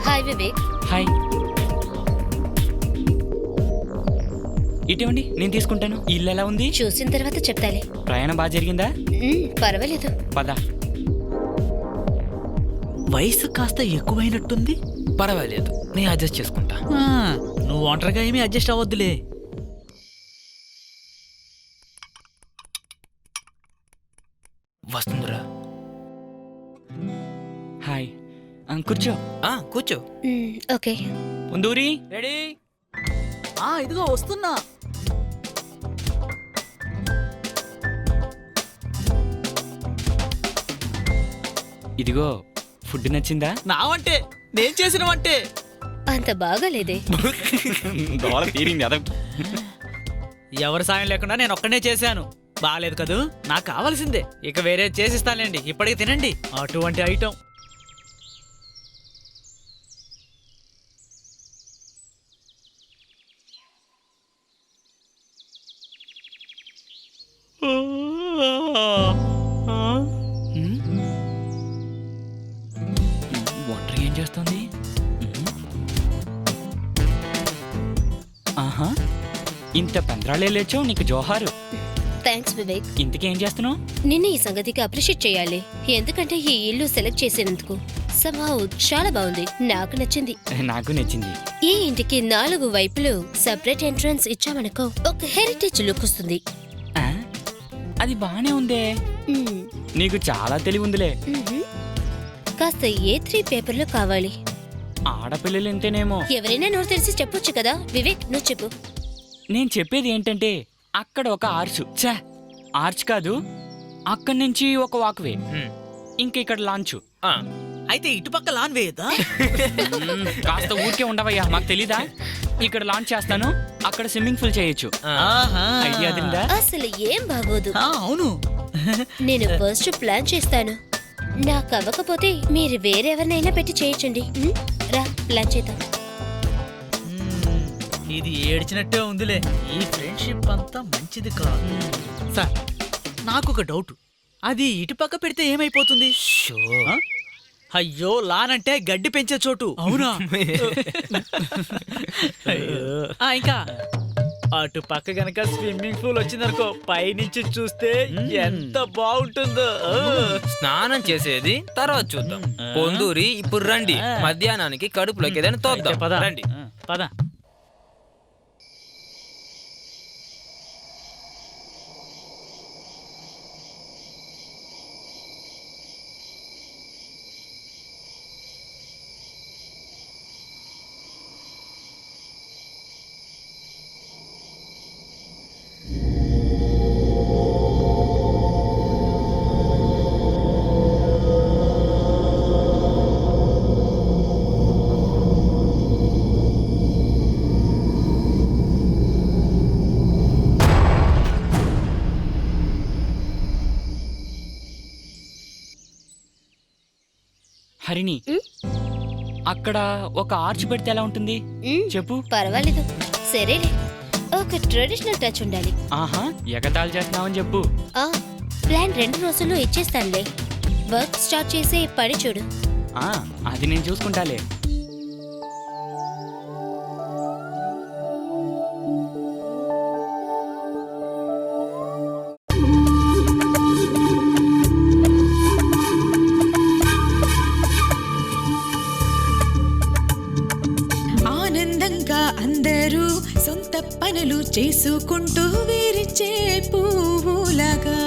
హాయ్ వివేక్. హాయ్. ఇటువంటి నేను తీసుకుంటాను. ఇల్లు ఎలా ఉంది? చూసిన తర్వాత చెప్తాలే. ప్రయాణం బాగా జరిగిందా? పర్వాలేదు. పద. వయసు కాస్త ఎక్కువైనట్టుంది. పర్వాలేదు, నేను అడ్జస్ట్ చేసుకుంటా. నువ్వు ఒంటరిగా ఏమీ అడ్జస్ట్ అవ్వద్దులే. వస్తుందిరా. హాయ్. కూర్చో. కూర్చో. ఓకే. పొందూరి రెడీ? ఇదిగో వస్తున్నా. ఇదిగో ఫుడ్ నచ్చిందా? నా వంటే, నేను చేసిన వంటే. అంత బాగాలేదే. ఎవరి సాయం లేకుండా నేను ఒక్కనే చేశాను. బాగాలేదు కదూ? నాకు కావాల్సిందే. ఇక వేరే చేసిస్తానులేండి. ఇప్పటికి తినండి. అటువంటి ఐటమ్. ఒంటరి ఏం చేస్తుంది? ఆహా, ఇంత పెందరాళే లేచావు, నీకు జోహారు. థ్యాంక్స్ వివేక్. ఇంతకేం చేస్తున్నావు? నిన్న ఈ సంగతికి అప్రిషియేట్ చేయాలి. ఎందుకంటే ఈ ఇల్లు సెలెక్ట్ చేసినందుకు somehow చాలా బాగుంది. నాకు నచ్చింది. నాకు నచ్చింది. ఈ ఇంటికి 4 వైపులు సెపరేట్ ఎంట్రన్స్ ఇచ్చామనుకో, ఒక హెరిటేజ్ లుక్ వస్తుంది. అది బానే ఉందే. నీకు చాలా తెలివి ఉందిలే. కాస్త A3 పేపర్లు కావాలి. ఆడపిల్లలు ఇంతేనేమో. ఎవరైనా నోరు తెరిచి చెప్పొచ్చు కదా. వివేక్, నువ్వు చెప్పు. నేను చెప్పేది ఏంటంటే అక్కడ ఒక ఆర్చ్ కాదు, అక్కడి నుంచి ఒక వాక్వే, ఇంక ఇక్కడ లాంచ్. అయితే ఇటుపక్క లాన్ వేయద్దా? కాస్త ఊరికే ఉండవయ్యా, మాకు తెలీదా? ఇక్కడ లాంచ్ చేస్తాను, అక్కడ స్విమ్మింగ్ పూల్ చేయొచ్చు. ఐడియా అదిందా? అసలు ఏం బాగోదు. అవును. నేను ఫస్ట్ ప్లాన్ చేస్తాను. నాకు అవ్వకపోతే మీరు వేరెవరినైనా పెట్టి చేయొచ్చండి. రా, ప్లాన్ చేద్దాం. ఇది ఏడ్చినట్టే ఉందిలే. ఈ ఫ్రెండ్షిప్ అంతా మంచిది కాదు. సార్, నాకు ఒక డౌట్. అది ఇటుపక్క పెడితే ఏమైపోతుంది? అయ్యో, లాన్ అంటే గడ్డి పెంచే చోటు. అవునా? ఇంకా అటు పక్క గనక స్విమ్మింగ్ పూల్ వచ్చిందనుకో, పైనుంచి చూస్తే ఎంత బాగుంటుందో. స్నానం చేసేది తర్వాత చూద్దాం. పొందూరి ఇప్పుడు రండి, మధ్యాహ్నానికి కడుపులోకి ఏదైనా తోద్దాం. రండి. పద. హరిణి, అక్కడ ఒక ఆర్చ్ పెడితే ఎలా ఉంటుంది చెప్పు? పర్వాలేదు, సరేలే. ఒక ట్రెడిషనల్ టచ్ ఉండాలి. ఆహా, ఎగతాళి చేస్తున్నావని చెప్పు. ప్లాన్ 2 రోజుల్లో ఇచ్చేస్తానులే. వర్క్ స్టార్ట్ చేసే పని చూడు. అది నేను చూసుకుంటాలే. అందరూ సొంత పనులు చేసుకుంటూ విరిచే పువ్వులాగా,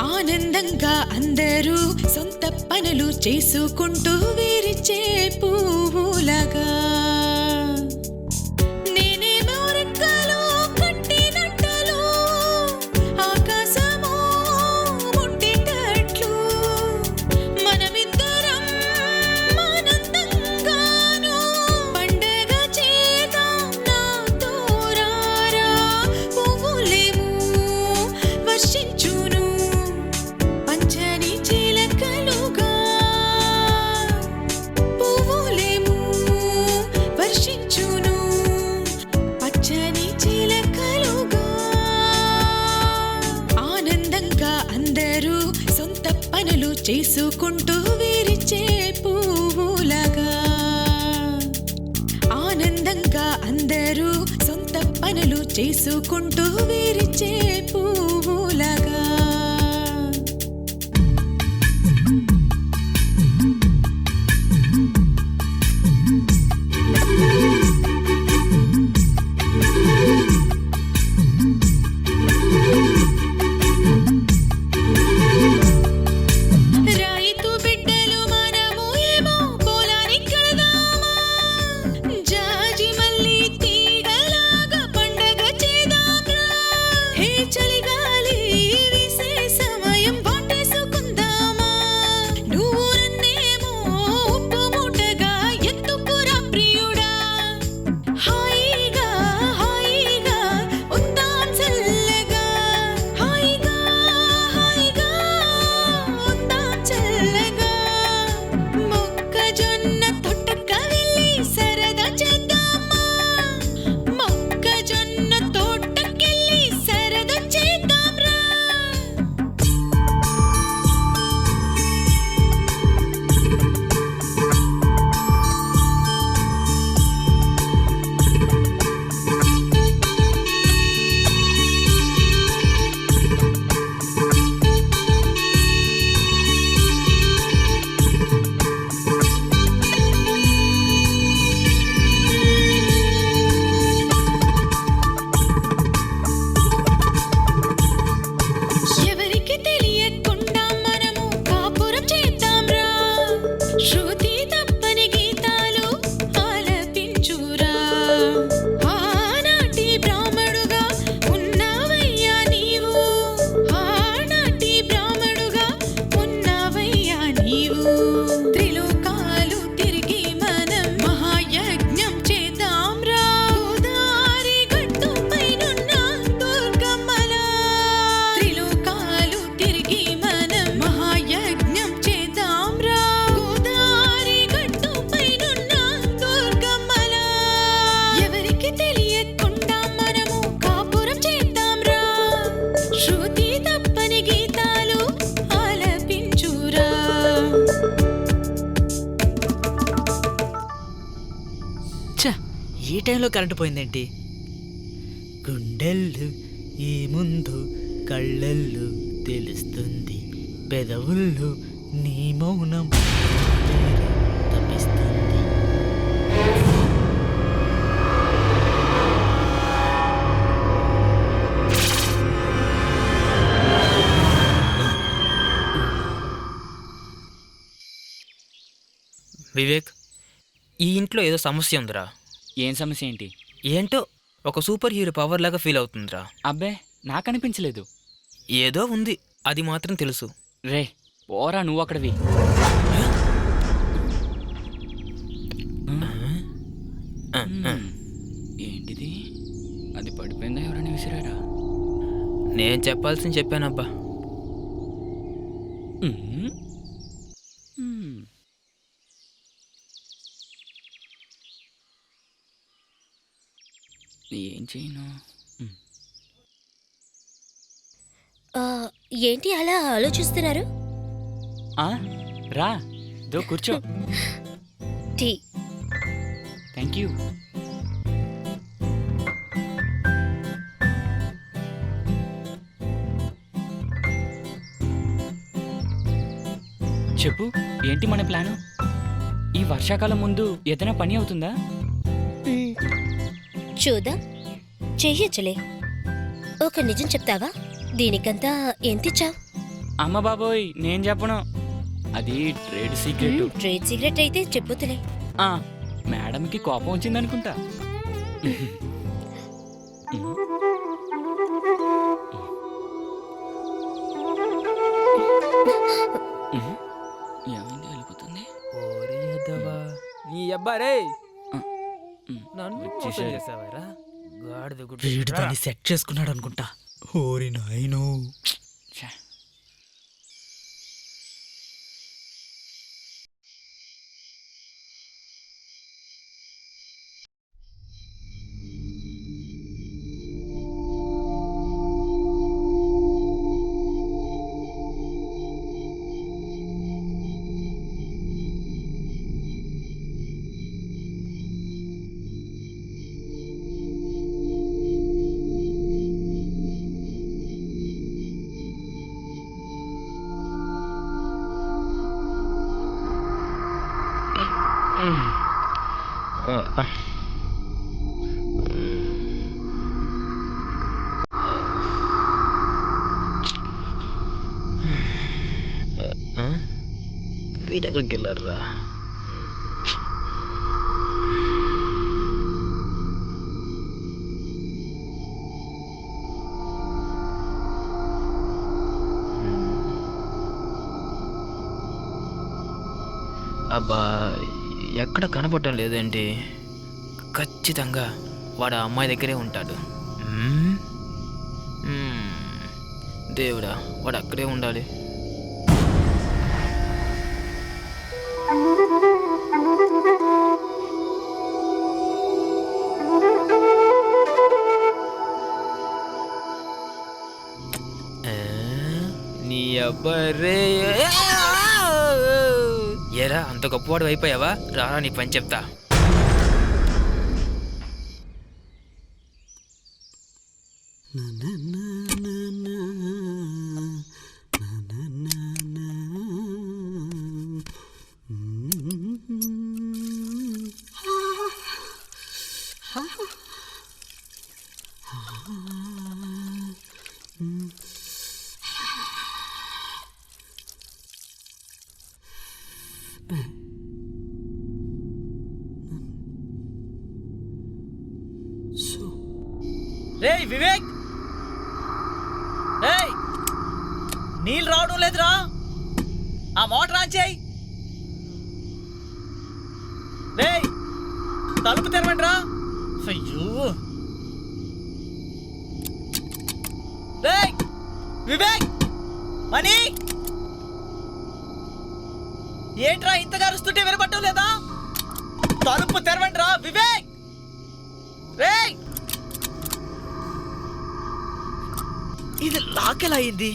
ఆనందంగా అందరూ సొంత పనులు చేసుకుంటూ విరిచే పువ్వులాగా, నేనేమో రెక్కలు కట్టినట్టలు ఆకాశమో ముట్టేటట్లు మనమిద్దరం ఆనందంగాను పండగ చేద్దాం నాతో రారా. పువ్వులేమో వర్షించును పంచని చిలకలుగా, పువ్వులేమో వర్షించును పచ్చని చిలకలుగా, ఆనందంగా అందరూ సొంత పనులు చేసుకుంటూ విరిచే పువ్వులాగా, ఆనందంగా అందరూ సొంత పనులు చేసుకుంటూ విరిచే పువ్వులాగా. రైతు బిడ్డలు మనము ఏమో పొలానికి కడదామా, జాజి మల్లి తీగలాగా పండగ చేద్దాంరా. హే చలిగాలి వీసే ఈ టైంలో కరెంటు పోయిందేంటి? గుండెళ్ళు ఈ ముందు కళ్ళెళ్ళు తెలుస్తుంది, పెదవుళ్ళు నీ మౌనం తప్పిస్తుంది. వివేక్, ఈ ఇంట్లో ఏదో సమస్య ఉందిరా. ఏం సమస్య ఏంటి? ఏంటో ఒక సూపర్ హీరో పవర్ లాగా ఫీల్ అవుతుందిరా. అబ్బే నాకనిపించలేదు. ఏదో ఉంది, అది మాత్రం తెలుసు. రే పోరా నువ్వు అక్కడివి. ఏంటిది? అది పడిపోయిందా? ఎవరైనా విసిరారా? నేను చెప్పాల్సింది చెప్పానబ్బా. ఏం చేయను? ఏంటి అలా ఆలోచిస్తున్నారు? రా దో కూర్చో. టీ. Thank you. చెప్పు, ఏంటి మన ప్లాను? ఈ వర్షాకాలం ముందు ఏదైనా పని అవుతుందా? చూద్దాం, చెయ్యొచ్చులే. ఒక నిజం చెప్తావా? దీనికంతా ఎంతిచ్చావు? అమ్మ బాబోయ్, నేను చెప్పను. అది ట్రేడ్ సీక్రెట్. ట్రేడ్ సీక్రెట్ అయితే చెప్పుతులే. మేడంకి కోపం వచ్చిందనుకుంటా. ఏమైంది వెళ్ళిపోతుంది? నీ అబ్బా రే, వీడు దాన్ని సెట్ చేసుకున్నాడు అనుకుంటా. ఓరి నాయనో. వీడెక్కడికి వెళ్ళారా? అబ్బా, ఎక్కడ కనపడటం లేదేంటి? ఖచ్చితంగా వాడు ఆ అమ్మాయి దగ్గరే ఉంటాడు. దేవుడా, వాడు అక్కడే ఉండాలి. నీ అబ్బరే, ఏరా అంత గొప్పవాడు అయిపోయావా? రారా నీ పని చెప్తా. రేయ్ వివేక్, రేయ్ నీళ్ళు రావడం లేదురా, ఆ మోటార్ ఆన్ చేయి. రేయ్ తలుపు తెరవండి రా. అయ్యో, రేయ్ వివేక్, మనీ ఏంట్రా ఇంతగా అరుస్తుంటే వినపడటం లేదా? తలుపు తెరవండి రా వివేక్. రేయ్, ఇది లాక్ ఎలా అయింది?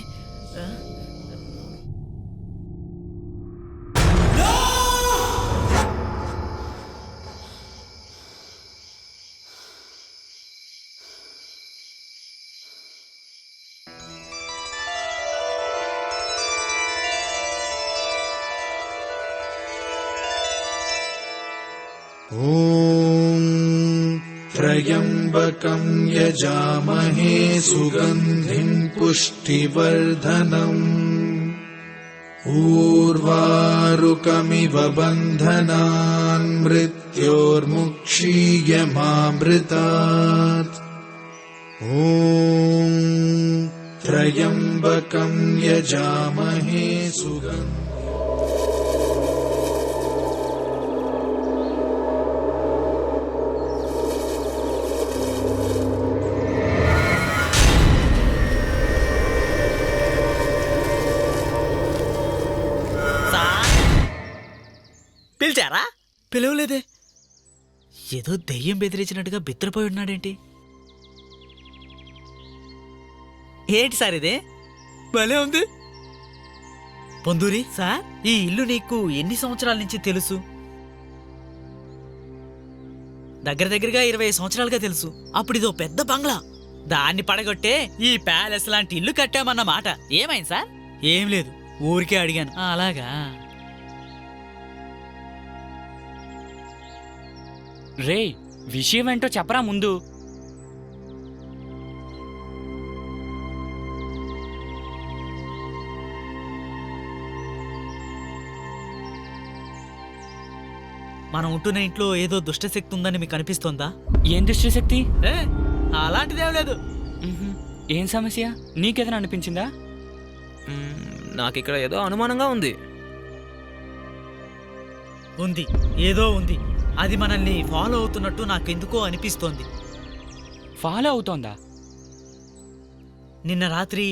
त्र्यम्बकं यजामहे सुगन्धिं पुष्टिवर्धनम् ऊर्वारुकमिव बन्धनान् मृत्योर्मुक्षीयमामृतात् ॐ त्र्यम्बकं यजामहे सुगन्धिं పిలిచారా? పిలవలేదే. ఏదో దెయ్యం బెదిరించినట్టుగా బిత్తరపోయి ఉన్నాడేంటి? ఏంటి సార్ ఇదే? భలే ఉంది. పొందూరి సార్, ఈ ఇల్లు నీకు ఎన్ని సంవత్సరాల నుంచి తెలుసు? దగ్గరగా 20 సంవత్సరాలుగా తెలుసు. అప్పుడు ఇదో పెద్ద బంగ్లా, దాన్ని పడగొట్టే ఈ ప్యాలెస్ లాంటి ఇల్లు కట్టామన్నమాట. ఏమైంది సార్? ఏం లేదు, ఊరికే అడిగాను. అలాగా. రే, విషయం ఏంటో చెప్పరా ముందు. మనం ఉంటున్న ఇంట్లో ఏదో దుష్టశక్తి ఉందని మీకు అనిపిస్తోందా? ఏం దుష్టశక్తి? అలాంటిదేం లేదు. ఏం సమస్య? నీకేదైనా అనిపించిందా? నాకు ఇక్కడ ఏదో అనుమానంగా ఉంది. ఉంది, ఏదో ఉంది. అది మనల్ని ఫాలో అవుతున్నట్టు నాకెందుకో అనిపిస్తోంది. ఫాలో అవుతోందా? నిన్న రాత్రి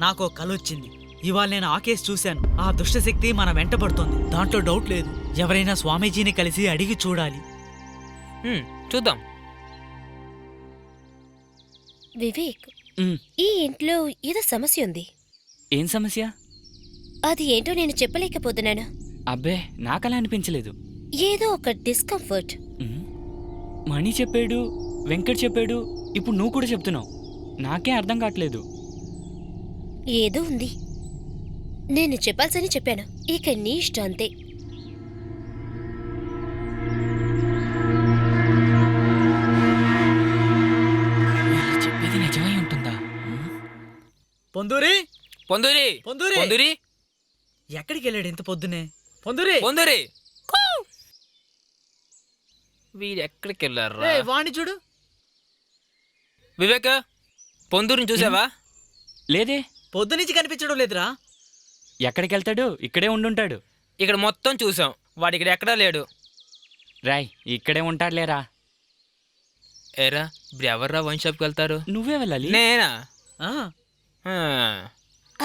నాకు కల వచ్చింది. ఇవాళ నేను ఆ కేసు చూశాను. ఆ దుష్టశక్తి మన వెంట పడుతోంది, దాంట్లో డౌట్ లేదు. ఎవరైనా స్వామీజీని కలిసి అడిగి చూడాలి. చూద్దాం. వివేక్, ఈ ఇంట్లో ఏదో సమస్య ఉంది. ఏం సమస్య? అది ఏంటో నేను చెప్పలేకపోతున్నాను. అబ్బే, నాకలా అనిపించలేదు. ఏదో ఒక డిస్కంఫర్ట్. మణి చెప్పాడు, వెంకట్ చెప్పాడు, ఇప్పుడు నువ్వు కూడా చెప్తున్నావు. నాకే అర్థం కావట్లేదు. ఏదో ఉంది. నేను చెప్పాల్సని చెప్పాను, ఇక నీ ఇష్టం అంతే. చెప్పేది నిజమై ఉంటుందా? పొందూరి, పొందూరి, పొందూరి, పొందూరి, ఎక్కడికి వెళ్ళాడు ఇంత పొద్దునే? పొందూరి, పొందూరి, వీడు ఎక్కడికి వెళ్ళారా? వాణ్ణి చూడు. వివేక, పొందూరిని చూసావా? లేదే, పొద్దునుంచి కనిపించడం లేదురా. ఎక్కడికి వెళ్తాడు? ఇక్కడే ఉండుంటాడు. ఇక్కడ మొత్తం చూసాం, వాడు ఇక్కడ ఎక్కడా లేడు. రాయ్, ఇక్కడే ఉంటాడులేరా. ఏరా, ఇప్పుడు ఎవర్రా వైన్ షాప్కి వెళ్తారు? నువ్వే వెళ్ళాలి. నేనా?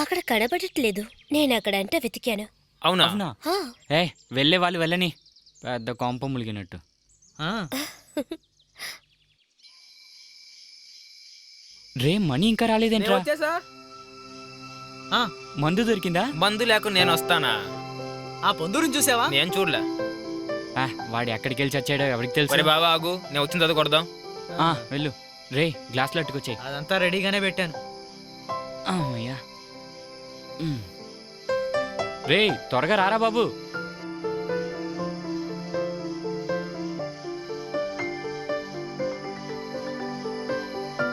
అక్కడ కనబడట్లేదు. నేను అక్కడ అంటే వెతికాను. అవునా? అవునా? వెళ్ళే వాళ్ళు వెళ్ళని. పెద్ద కొంప ములిగినట్టు. రే, మనీ ఇంకా రాలేదేంట్రా? మందు దొరికిందా? మందు లేకుండా నేను వస్తానా? ఆ పొందూరిని చూసావా? నేను చూడలే. వాడు ఎక్కడికి వెళ్ళి చచ్చాడో ఎవరికి తెలుసు. మరి బాబా ఆగు, నేను వచ్చిన తర్వాత కొడదాం. వెళ్ళు. రే, గ్లాసులు అట్టుకొచ్చాయి. అదంతా రెడీగానే పెట్టాను. అమ్మయ్యా. రే, త్వరగా రారా బాబు.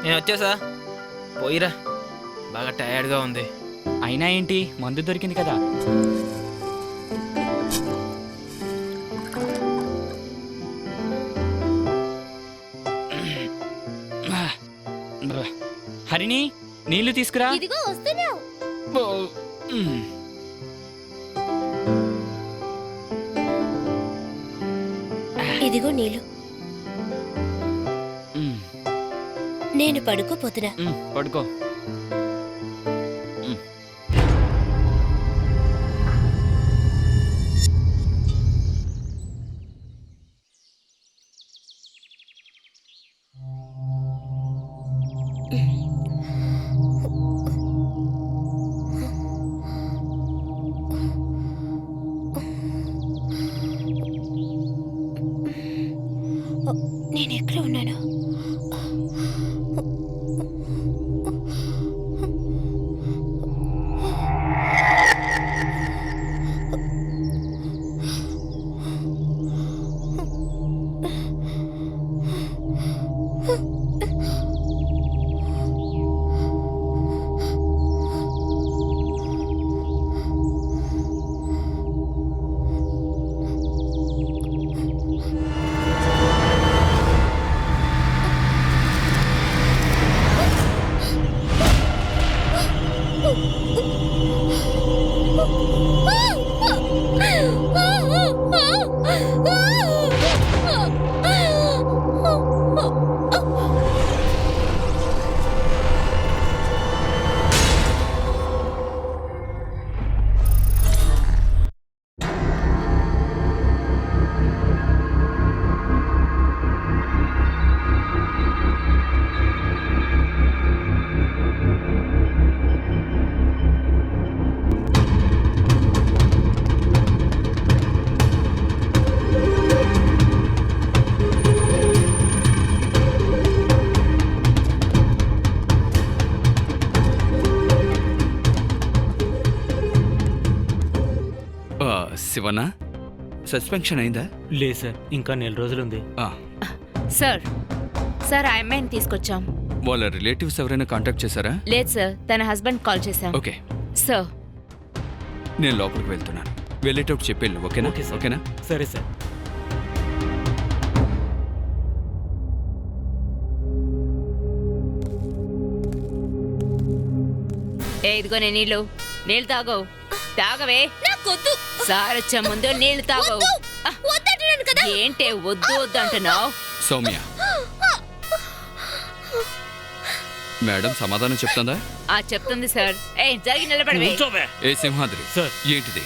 నేను వచ్చేసా. పోయిరా, బాగా టయర్డ్గా ఉంది. అయినా ఏంటి, మందు దొరికింది కదా. హరిణి, నీళ్లు తీసుకురా. ఇదిగో వస్తున్నా. ఇదిగో నీళ్ళు. నేను పడుకోపోతున్నా. పడుకో. నేను ఎక్కడ ఉన్నాను? శివనా సస్పెన్షన్ అయిందా? లేదు సార్, ఇంకా నెల రోజులుంది. సార్ సార్ ఆ అమ్మాయిని తీసుకొచ్చాం. వాళ్ళ రిలేటివ్స్ ఎవరైనా కాంటాక్ట్ చేశారా? లేదు సార్, తన హస్బెండ్ కాల్ చేశాం. ఓకే సార్ నేను లోపలికి వెళ్తున్నాను. వెళ్ళేటప్పుడు చెప్పేళ్ళు. ఓకేనా? Okay sir. ఓకేనా? సరే సార్. ఇదిగో నే నీళ్ళు తాగో. తాగవే. నాకొద్దు. సార్ వచ్చే ముందు నీళ్లు తాగో. వద్దంటున్నాను కదా. ఏంటే వద్దు వద్దు అంటున్నావు? సౌమ్య, మేడం సమాధానం చెప్తుందా? చెప్తుంది సార్. జరిగి నిలబడవే. ఏ సింహాద్రి సార్. ఏంటిది?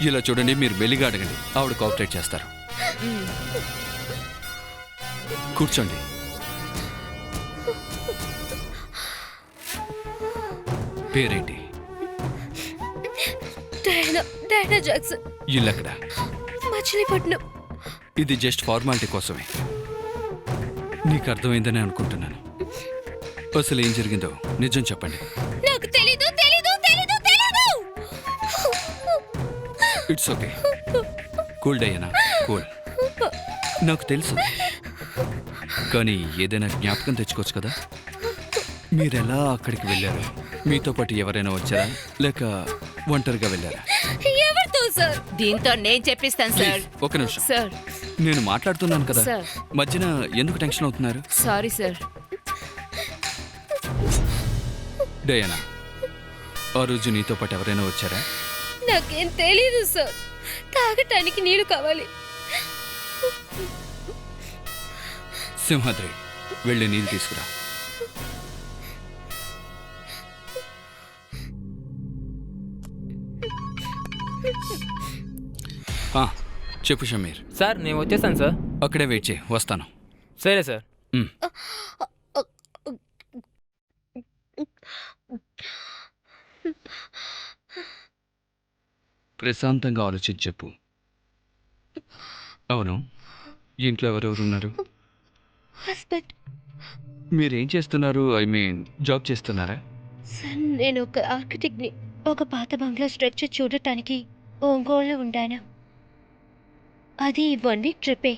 ఇలా చూడండి, మీరు మెల్లిగా అడగండి, ఆవిడ కోఆపరేట్ చేస్తారు. కూర్చోండి. పేరేంటి? Diana Jackson. ఇల్లెక్కడ? మచిలీపట్నం. ఇది జస్ట్ ఫార్మాలిటీ కోసమే. నీకు అర్థమైందని అనుకుంటున్నాను. అసలు ఏం జరిగిందో నిజం చెప్పండి. నాకు తెలీదు తెలీదు తెలీదు తెలీదు. It's okay. Cool Diana, cool. నాకు తెలుసు, కానీ ఏదైనా జ్ఞాపకం తెచ్చుకోవచ్చు కదా. మీరెలా అక్కడికి వెళ్ళారు? మీతో పాటు ఎవరైనా వచ్చారా, లేక ఒంటరిగా వెళ్ళారా? ఎవరితో సార్? దీంతో నేను చెప్పిస్తాను సార్. ఒక నిమిషం, సార్ నేను మాట్లాడుతున్నాను కదా. సార్. మధ్యన ఎందుకు టెన్షన్ అవుతున్నారు? Sorry sir. డయానా, ఆ రోజు నీతో పాటు ఎవరైనా వచ్చారా? నాకేం తెలీదు సార్. తాగటానికి నీళ్లు కావాలి. సింహాద్రి, వెళ్ళి నీళ్ళు తీసుకురా. చెప్పు షమీర్. సార్ నేను వచ్చేసాను సార్. అక్కడే వెయిట్ చేయి, వస్తాను. సరే సార్. ప్రశాంతంగా ఆలోచించి చెప్పు. అవును, ఇంట్లో ఎవరెవరు ఉన్నారు? హస్బెండ్. మీరేం చేస్తున్నారు? ఐ మీన్ జాబ్ చేస్తున్నారా? సార్, నేను ఒక ఆర్కిటెక్ట్ని. ఒక పాత బంగ్లా స్ట్రక్చర్ చూడటానికి ఒంగోలు ఉండాను. అది 1 వీక్ ట్రిప్పే.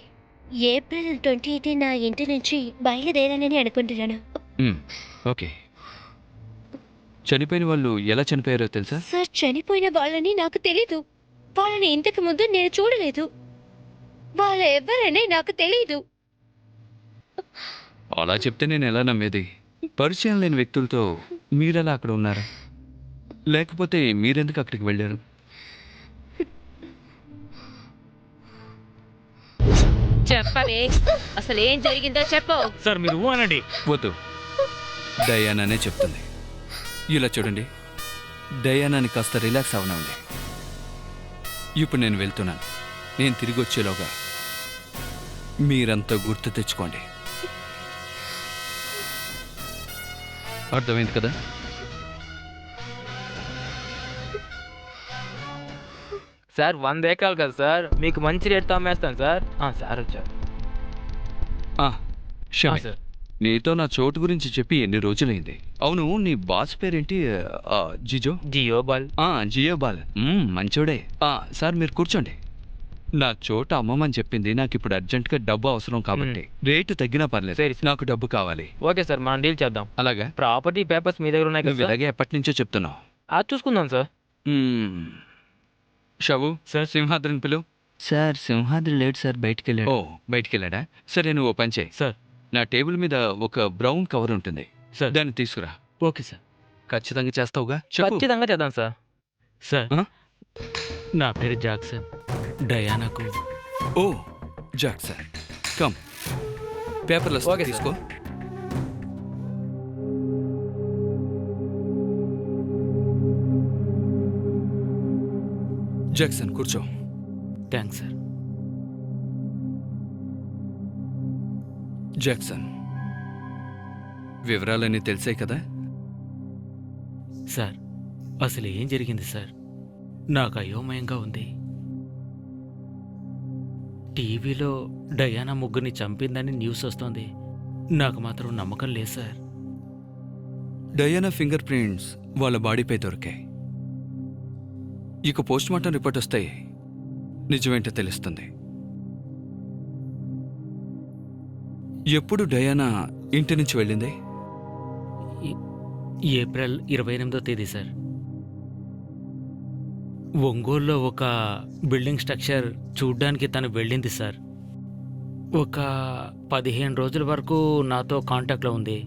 ఏప్రిల్ 28 నా ఇంటి నుంచి బయలుదేరానని అనుకుంటున్నాను. ఓకే. చనిపోయిన వాళ్ళు ఎలా చనిపోయారో తెలుసా? సార్, చనిపోయిన వాళ్ళని నాకు తెలీదు. వాళ్ళని ఇంతకు ముందు నేను చూడలేదు. వాళ్ళ ఎవరైనా నాకు తెలీదు. అలా చెప్తే నేను ఎలా నమ్మేది? పరిచయం లేని వ్యక్తులతో మీరెలా అక్కడ ఉన్నారు? లేకపోతే మీరెందుకు అక్కడికి వెళ్ళారు? చెప్పవే, అసలు ఏం జరిగిందో చెప్పు. సార్ మీరు అనండి. వద్దు, డయానానే చెప్తుంది. ఇలా చూడండి, డయానాని కాస్త రిలాక్స్ అవనండి. ఇప్పుడు నేను వెళ్తున్నాను. నేను తిరిగి వచ్చేలోగా మీరంతా గుర్తు తెచ్చుకోండి. అర్థమైంది కదా? సార్ 100 ఎకరాలు కదా సార్, మీకు మంచి రేట్తో అమ్మేస్తాను సార్. సార్ వచ్చారు. సార్, నీతో నా చోటు గురించి చెప్పి ఎన్ని రోజులైంది? అవును, నీ బాస్ పేరేంటి? జియోబాల్. జియోబాల్, మంచోడే. సార్ మీరు కూర్చోండి. నా చోటు అమ్మమని చెప్పింది. నాకు ఇప్పుడు అర్జెంట్గా డబ్బు అవసరం కాబట్టి రేటు తగ్గినా పర్లేదు. సరే, నాకు డబ్బు కావాలి. ఓకే సార్, మనం డీల్ చేద్దాం. అలాగా? ప్రాపర్టీ పేపర్స్ మీ దగ్గర ఉన్నాయి కదా? ఇలాగే ఎప్పటి నుంచో చెప్తున్నావు. అది చూసుకుందాం సార్. షావు సార్, సింహాద్రిని పిలువు. సార్ సింహాద్రి లేడు సార్, బయటికి వెళ్ళాడు. ఓ, బయటికి వెళ్ళాడా? సరే, నువ్వు ఓ పని చేయి. సార్, నా టేబుల్ మీద ఒక బ్రౌన్ కవర్ ఉంటుంది, సార్. దాన్ని తీసుకురా. Okay sir. ఖచ్చితంగా చేస్తావుగా? ఖచ్చితంగా చేద్దాం సార్. సార్, నా పేరు జాక్సన్. డయానాకు. ఓ, జాక్సన్, కమ్. పేపర్లు ఓకే తీసుకో. జాక్సన్ కూర్చో. Thanks sir. జాక్సన్, వివరాలన్నీ తెలిసాయి కదా? సార్, అసలు ఏం జరిగింది సార్? నాకు అయోమయంగా ఉంది. టీవీలో డయానా ముగ్గురిని చంపిందని న్యూస్ వస్తోంది. నాకు మాత్రం నమ్మకం లేదు సార్. డయానా ఫింగర్ ప్రింట్స్ వాళ్ళ బాడీపై దొరికాయి. ఇక పోస్ట్ మార్టం రిపోర్ట్ వస్తాయి. నిజమేంటో తెలుస్తుంది. ఎప్పుడు డయానా ఇంటి నుంచి వెళ్ళింది? ఏప్రిల్ 28వ తేదీ సార్. ఒంగోలులో ఒక బిల్డింగ్ స్ట్రక్చర్ చూడ్డానికి తను వెళ్ళింది సార్. ఒక 15 రోజుల వరకు నాతో కాంటాక్ట్లో ఉంది.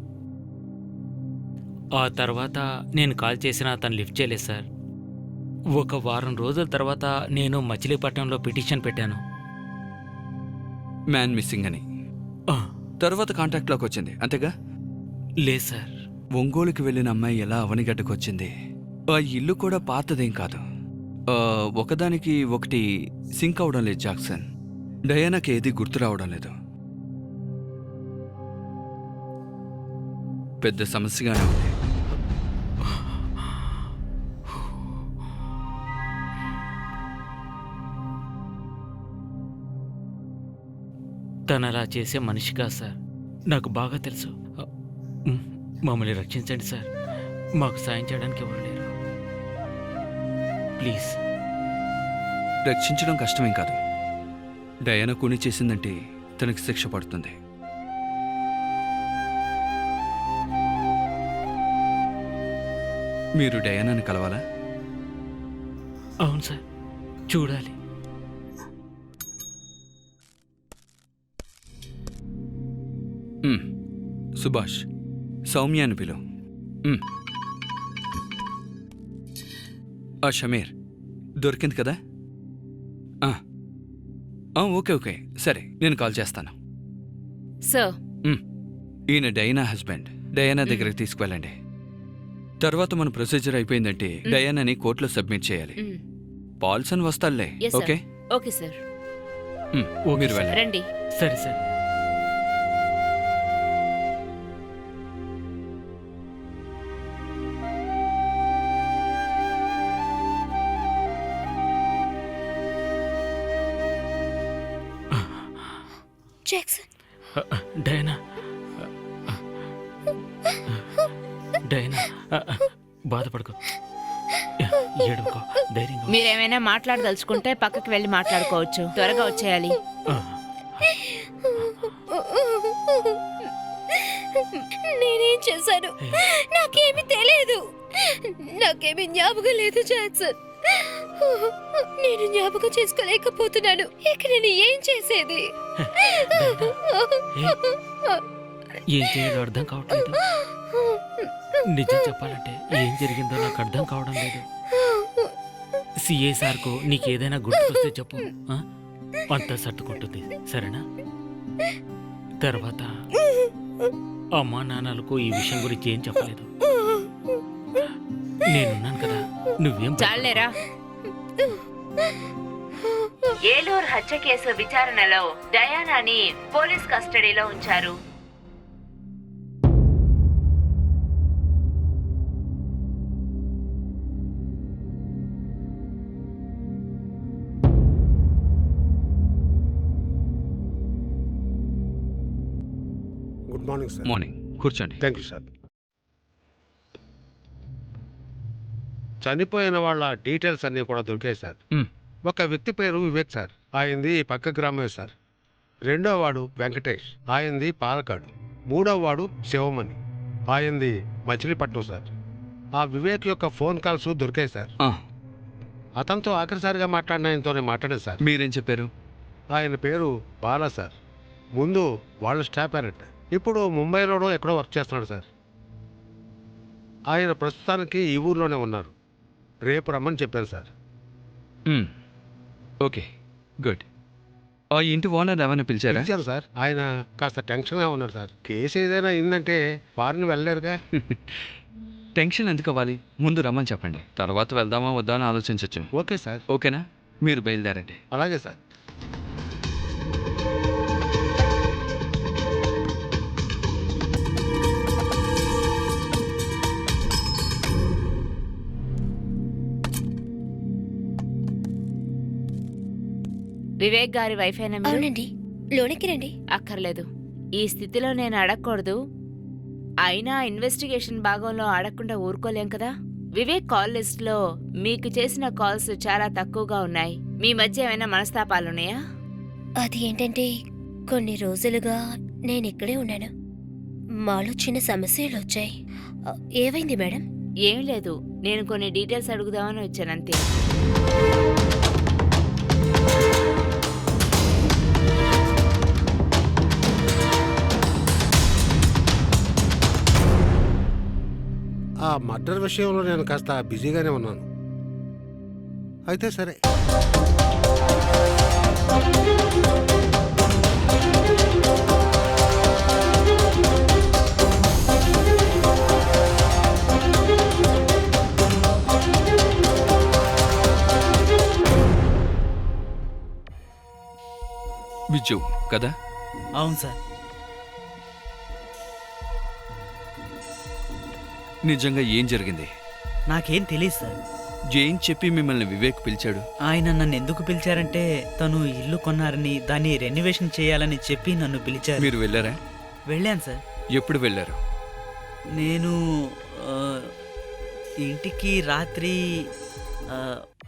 ఆ తర్వాత నేను కాల్ చేసినా తను లిఫ్ట్ చేయలేదు సార్. ఒక వారం రోజుల తర్వాత నేను మచిలీపట్నంలో పిటిషన్ పెట్టాను. మ్యాన్ మిస్సింగ్ అని. తర్వాత కాంటాక్ట్లోకి వచ్చింది అంతేగా? లేదు సార్. ఒంగోలుకి వెళ్ళిన అమ్మాయి ఎలా అవనిగడ్డకు వచ్చింది? ఆ ఇల్లు కూడా పాతదేం కాదు. ఒకదానికి ఒకటి సింక్ అవడం లేదు జాక్సన్. డయానాకి ఏది గుర్తు రావడం లేదు. పెద్ద సమస్యగానే ఉంది. తను అలా చేసే మనిషి కాదు సార్, నాకు బాగా తెలుసు. మమ్మల్ని రక్షించండి సార్. మాకు సాయం చేయడానికి ఎవరు లేరు. ప్లీజ్. రక్షించడం కష్టమేం కాదు. డయానా కూని చేసిందంటే తనకి శిక్ష పడుతుంది. మీరు డయానాని కలవాలా? అవును సార్, చూడాలి. సుభాష్, సౌమ్యాన్ని పిలువు. షమీర్ దొరికింది కదా? ఓకే ఓకే సరే, నేను కాల్ చేస్తాను. సార్, ఈయన డయానా హస్బెండ్. డయానా దగ్గరికి తీసుకువెళ్ళండి. తర్వాత మన ప్రొసీజర్ అయిపోయిందంటే డయానాని కోర్టులో సబ్మిట్ చేయాలి. పాల్సన్ వస్తాడులే. Okay okay sir. మీరు వెళ్ళండి. రండి. సరే సార్. జాక్సన్. డయానా, డయానా బాధపడుకో, ఏడుకో, ధైర్యంగా. మీరేమైనా మాట్లాడదలుచుకుంటే పక్కకి వెళ్ళి మాట్లాడుకోవచ్చు. త్వరగా వచ్చేయాలి. నేనేం చేశాను? నాకేమీ తెలియదు. నాకేమీ జ్ఞాపకం లేదు జాక్సన్. నేను జ్ఞాపకం చేసుకోలేకపోతున్నాను. ఇక నేను ఏం చేసేది? ఏం చేయాలో అర్థం కావట్లేదు. నిజం చెప్పాలంటే ఏం జరిగిందో నాకు అర్థం కావడం లేదు. సిఏ సార్కు నీకేదైనా గుర్తుకొస్తే చెప్పు, అంతా సర్దుకుంటుంది, సరేనా? తర్వాత అమ్మా నాన్నలకు ఈ విషయం గురించి ఏం చెప్పలేదు. నేనున్నాను కదా, నువ్వేం చాలేరా. ఏలూరు హత్య కేసు విచారణలో డయానాని పోలీస్ కస్టడీలో ఉంచారు. Good morning sir. మార్నింగ్. కూర్చోండి. Thank you sir. చనిపోయిన వాళ్ళ డీటెయిల్స్ అన్నీ కూడా దొరికాయి సార్. ఒక వ్యక్తి పేరు వివేక్ సార్, ఆయనది పక్క గ్రామమే సార్. రెండో వాడు వెంకటేష్, ఆయనది పాలకాడు. మూడో వాడు శివమణి, ఆయనది మచిలీపట్నం సార్. ఆ వివేక్ యొక్క ఫోన్ కాల్స్ దొరికాయి సార్. అతనితో ఆఖరిసారిగా మాట్లాడిన ఆయనతోనే మాట్లాడాను సార్. మీరేం చెప్పారు? ఆయన పేరు బాలా సార్. ముందు వాళ్ళ స్టాఫ్ అన్నట్టు, ఇప్పుడు ముంబైలోనో ఎక్కడో వర్క్ చేస్తున్నాడు సార్. ఆయన ప్రస్తుతానికి ఈ ఊర్లోనే ఉన్నారు. రేపు రమ్మని చెప్పారు సార్. Okay good. ఆ ఇంటి ఓనర్ ఏమైనా పిలిచారా? పిలిచారు సార్. ఆయన కాస్త టెన్షన్గా ఉన్నారు సార్. కేసు ఏదైనా అయిందంటే ఫారిన్ వెళ్ళలేరుగా. టెన్షన్ ఎందుకు అవ్వాలి? ముందు రమ్మని చెప్పండి, తర్వాత వెళ్దామా వద్దా అని ఆలోచించవచ్చు. Okay sir. ఓకేనా? మీరు బయలుదేరండి. అలాగే సార్. వివేక్ గారి వైఫైనా మీరు? అవునండి. లోనికి రండి. అక్కర్లేదు, ఈ స్థితిలో నేను అడగకూడదు. అయినా ఇన్వెస్టిగేషన్ భాగంలో అడగకుండా ఊరుకోలేం కదా. వివేక్ కాల్ లిస్ట్లో మీకు చేసిన కాల్స్ చాలా తక్కువగా ఉన్నాయి. మీ మధ్య ఏమైనా మనస్తాపాలున్నాయా? అది ఏంటంటే కొన్ని రోజులుగా నేను ఇక్కడే ఉన్నాను. మాలో చిన్న సమస్యలు వచ్చాయి. ఏమైంది మేడం? ఏం లేదు, నేను కొన్ని డీటెయిల్స్ అడుగుదామని వచ్చానంతే. ఆ మర్డర్ విషయంలో నేను కాస్త బిజీగానే ఉన్నాను. అయితే సరే. విజు కదా? అవును సార్. నిజంగా ఏం జరిగింది? నాకేం తెలియదు సార్. ఏం చెప్పి మిమ్మల్ని వివేక్ పిలిచాడు? ఆయన నన్ను ఎందుకు పిలిచారంటే తను ఇల్లు కొన్నారని దాన్ని రెన్యువేషన్ చేయాలని చెప్పి నన్ను పిలిచారు. మీరు వెళ్ళారా? వెళ్ళాను సార్. ఎప్పుడు వెళ్ళారు? నేను ఇంటికి రాత్రి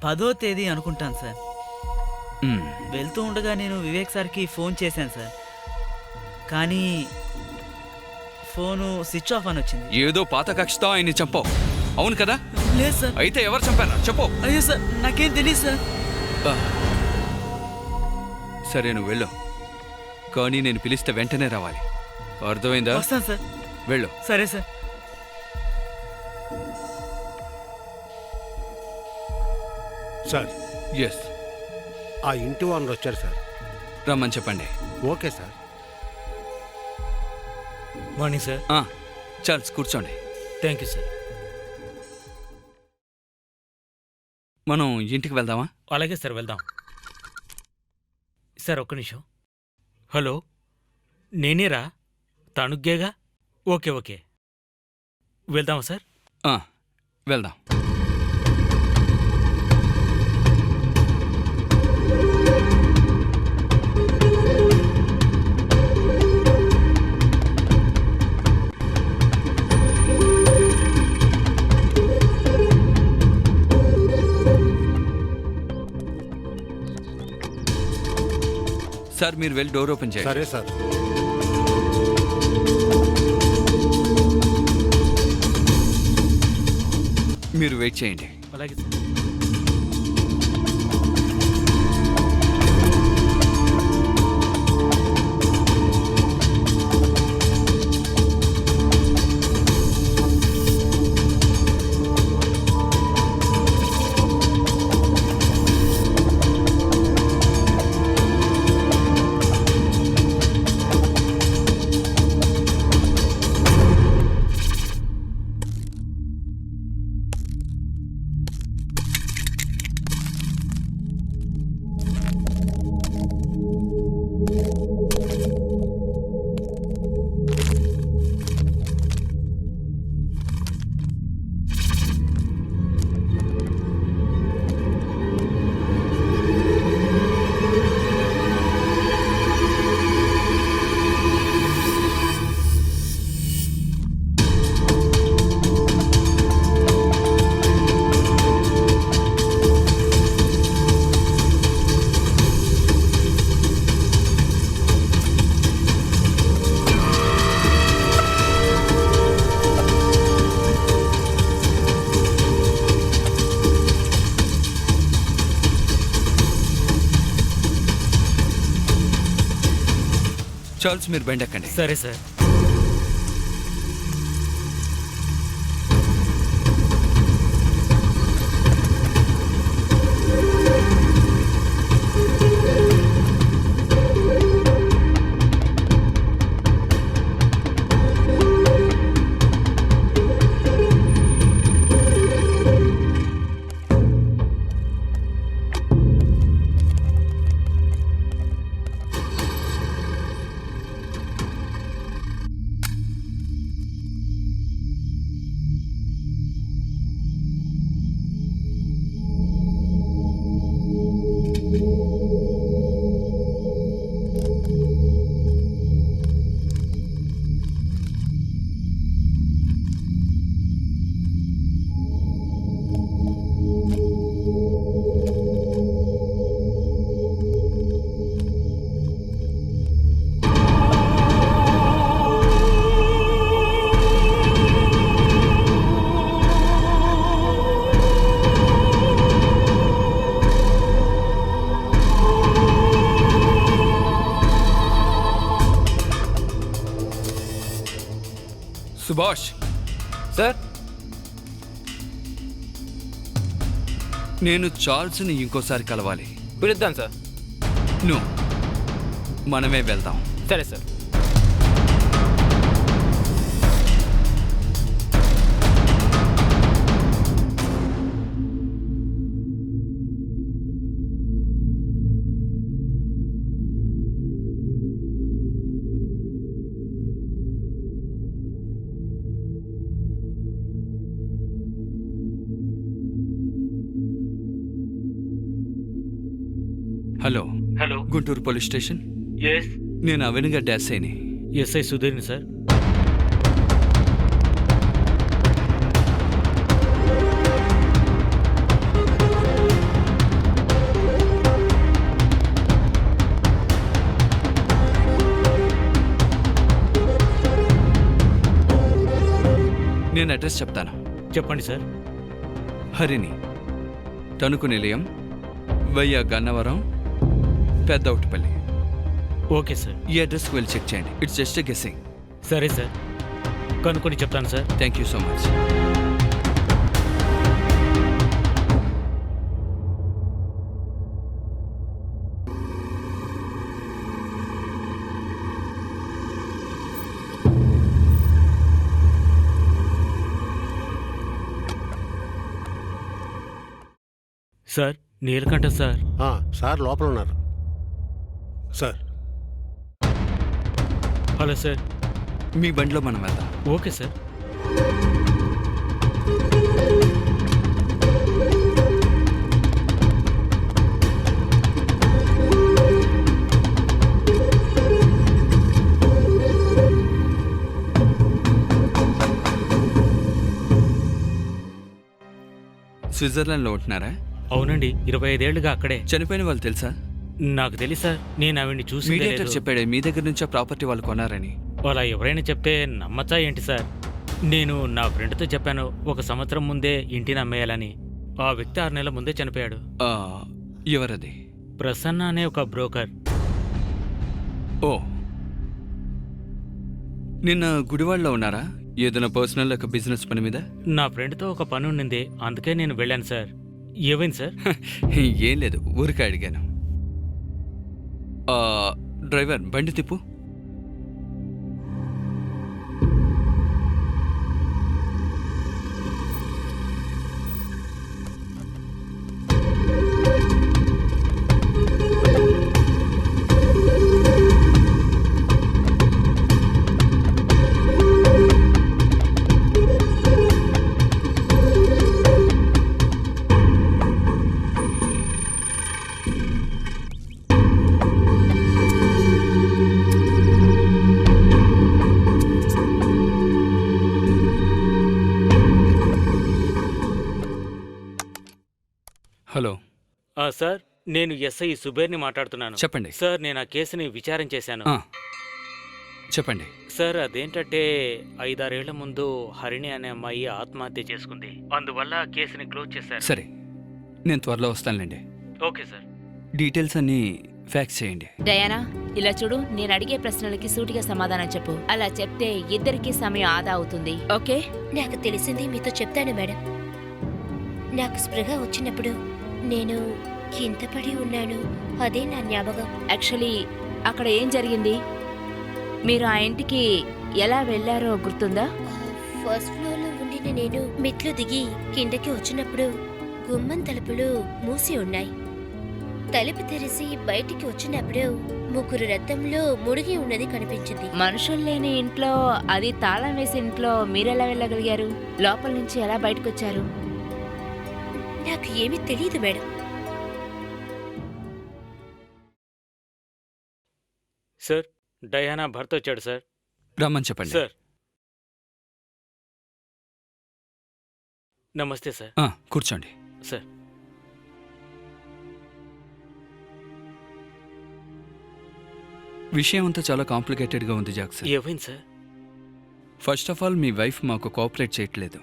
10వ తేదీ అనుకుంటాను సార్. వెళ్తూ ఉండగా నేను వివేక్ సార్కి ఫోన్ చేశాను సార్, కానీ ఫోను స్విచ్ ఆఫ్ అని వచ్చింది. ఏదో పాత కక్షతో ఆయన్ని చంపావు, అవును కదా? లేదు సార్. అయితే ఎవరు చంపారా చెప్పు. అయ్యో సార్, నాకేం తెలియదు సార్. సరే నువ్వు వెళ్ళు, కానీ నేను పిలిస్తే వెంటనే రావాలి, అర్థమైందా? వస్తాను సార్. వెళ్ళు. సరే సార్. సార్. ఎస్. ఆ ఇంటి వాళ్ళు వచ్చారు సార్. రమ్మని చెప్పండి. Okay sir. Morning sir. Charles కూర్చోండి. Thank you sir. మనం ఇంటికి వెళ్దామా? అలాగే సార్, వెళ్దాం. సార్ ఒక్క నిమిషం. హలో, నేనేరా? తణుగ్గేగా? ఓకే ఓకే, వెళ్దామా సార్? వెళ్దాం. సార్ మీరు వెళ్ళి డోర్ ఓపెన్ చేయండి. సరే సార్. మీరు వెయిట్ చేయండి. అలాగే సార్. చార్ల్స్ మీరు బండి ఎక్కండి. సరే సార్. సుభాష్ సార్ నేను చార్ల్స్ని ఇంకోసారి కలవాలి. పిలుద్దాం సార్. నువ్వు మనమే వెళ్దాం. సరే sir. Hello hello. Guntur police station. Yes. నేను అవెన్గా డాసేని. ఎస్ఐ సుధీర్ని సార్. నేను అడ్రస్ చెప్తాను. చెప్పండి సార్. హరిని, తణుకు నిలయం, వయ్యా గన్నవరం, పెద్దౌటిపల్లి. Okay sir. ఈ అడ్రస్కి వెళ్ళి చెక్ చేయండి. It's just guessing. సరే సార్, కనుక్కొని చెప్తాను sir. Thank you so much. Sir, Neelakantha sir. Sir లోపల ఉన్నారు సార్. Hello sir. మీ బండిలో మనం వెళ్దాం. Okay sir. స్విట్జర్లాండ్లో ఉంటున్నారా? అవునండి, 25 ఏళ్లుగా అక్కడే. చనిపోయిన వాళ్ళు తెలుసా? నాకు తెలుసు సార్, నేను ఆవిడ్ని చూసి మీడియేటర్ చెప్పాడే మీ దగ్గర నుంచే ప్రాపర్టీ వాళ్ళు కొన్నారని. అలా ఎవరైనా చెప్తే నమ్మచ్చా ఏంటి సార్? నేను నా ఫ్రెండ్తో చెప్పాను 1 సంవత్సరం ముందే ఇంటిని అమ్మేయాలని. ఆ వ్యక్తి 6 నెలల ముందే చనిపోయాడు. ఎవరది? ప్రసన్న అనే ఒక బ్రోకర్. ఓ, నిన్న గుడివాడలో ఉన్నారా? ఏదైనా పర్సనల్ ఒక బిజినెస్ పని మీద? నా ఫ్రెండ్తో ఒక పని ఉండింది, అందుకే నేను వెళ్ళాను సార్. ఏమైంది సార్? ఏం లేదు, ఊరికే అడిగాను. డ్రైవర్, బండి తిప్పు. హలో సార్, నేను ఎస్ఐ సుబేర్ని మాట్లాడుతున్నాను. చెప్పండి సార్, నేను ఆ కేసుని విచారణ చేశాను. చెప్పండి సార్, అదేంటంటే 5-6 ఏళ్ల ముందు హరిణి అనే అమ్మాయి ఆత్మహత్య చేసుకుంది. అందువల్ల ఆ కేసుని క్లోజ్ చేశారు. సరే, నేను త్వరలో వస్తానులేండి. Okay sir. డీటెయిల్స్ అన్నీ ఫ్యాక్స్ చేయండి. డయానా, ఇలా చూడు, నేను అడిగే ప్రశ్నలకి సూటిగా సమాధానం చెప్పు. అలా చెప్తే ఇద్దరికీ సమయం ఆదా అవుతుంది. ఓకే? నాకు తెలిసింది మీతో చెప్తాను మేడం. నాకు స్పృహ వచ్చినప్పుడు నేను కింద పడి ఉన్నాను. అదే నా జ్ఞాపకం. యాక్చువల్లీ అక్కడ ఏం జరిగింది? మీరు ఆ ఇంటికి ఎలా వెళ్లారో గుర్తుందా? ఫస్ట్ ఫ్లోర్లో ఉండిన నేను మెట్లు దిగి కిందకి వచ్చినప్పుడు గుమ్మం తలుపులు మూసి ఉన్నాయి. తలుపు తెరిచి బయటికి వచ్చినప్పుడు 3 రథంలో ముడిగి ఉన్నది కనిపించింది. మనుషులు లేని ఇంట్లో, అది తాళం వేసి ఇంట్లో మీరెలా వెళ్ళగలిగారు? లోపల నుంచి ఎలా బయటకొచ్చారు? నాకు ఏమీ తెలియదు మేడం. సార్, డయానా భర్త వచ్చాడు సార్. రమ్మని చెప్పండి. సార్, నమస్తే సార్. కూర్చోండి. సార్, విషయం అంతా చాలా కాంప్లికేటెడ్గా ఉంది జాక్సన్. ఏమైంది sir? First of all, me wife మాకు కోఆపరేట్ చేయట్లేదు.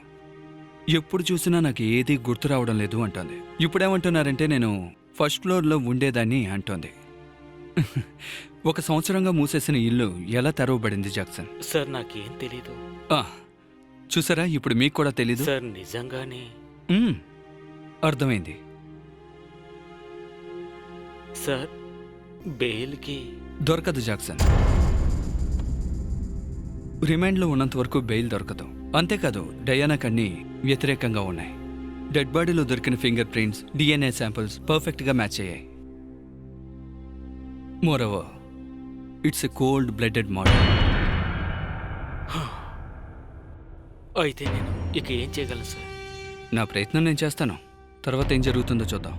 ఎప్పుడు చూసినా నాకు ఏది గుర్తు రావడం లేదు అంటోంది. ఇప్పుడేమంటున్నారంటే నేను ఫస్ట్ ఫ్లోర్లో ఉండేదాన్ని అంటోంది. 1 సంవత్సరంగా మూసేసిన ఇల్లు ఎలా తెరవబడింది జాక్సన్? సార్, నాకేం తెలీదు. చూసారా, ఇప్పుడు మీకు కూడా తెలీదు. సార్ నిజంగానే అర్థమైంది. సార్ బెయిల్కి దొరకదు జాక్సన్. రిమాండ్లో ఉన్నంత వరకు బెయిల్ దొరకదు. అంతేకాదు, డయానాకు అన్నీ వ్యతిరేకంగా ఉన్నాయి. డెడ్ బాడీలో దొరికిన ఫింగర్ ప్రింట్స్, డిఎన్ఏ శాంపిల్స్ పర్ఫెక్ట్గా మ్యాచ్ అయ్యాయి. Moreover, it's a cold blooded murder. అయితే నేను ఇక ఏం చేయగలను సార్? నా ప్రయత్నం నేను చేస్తాను. తర్వాత ఏం జరుగుతుందో చూద్దాం.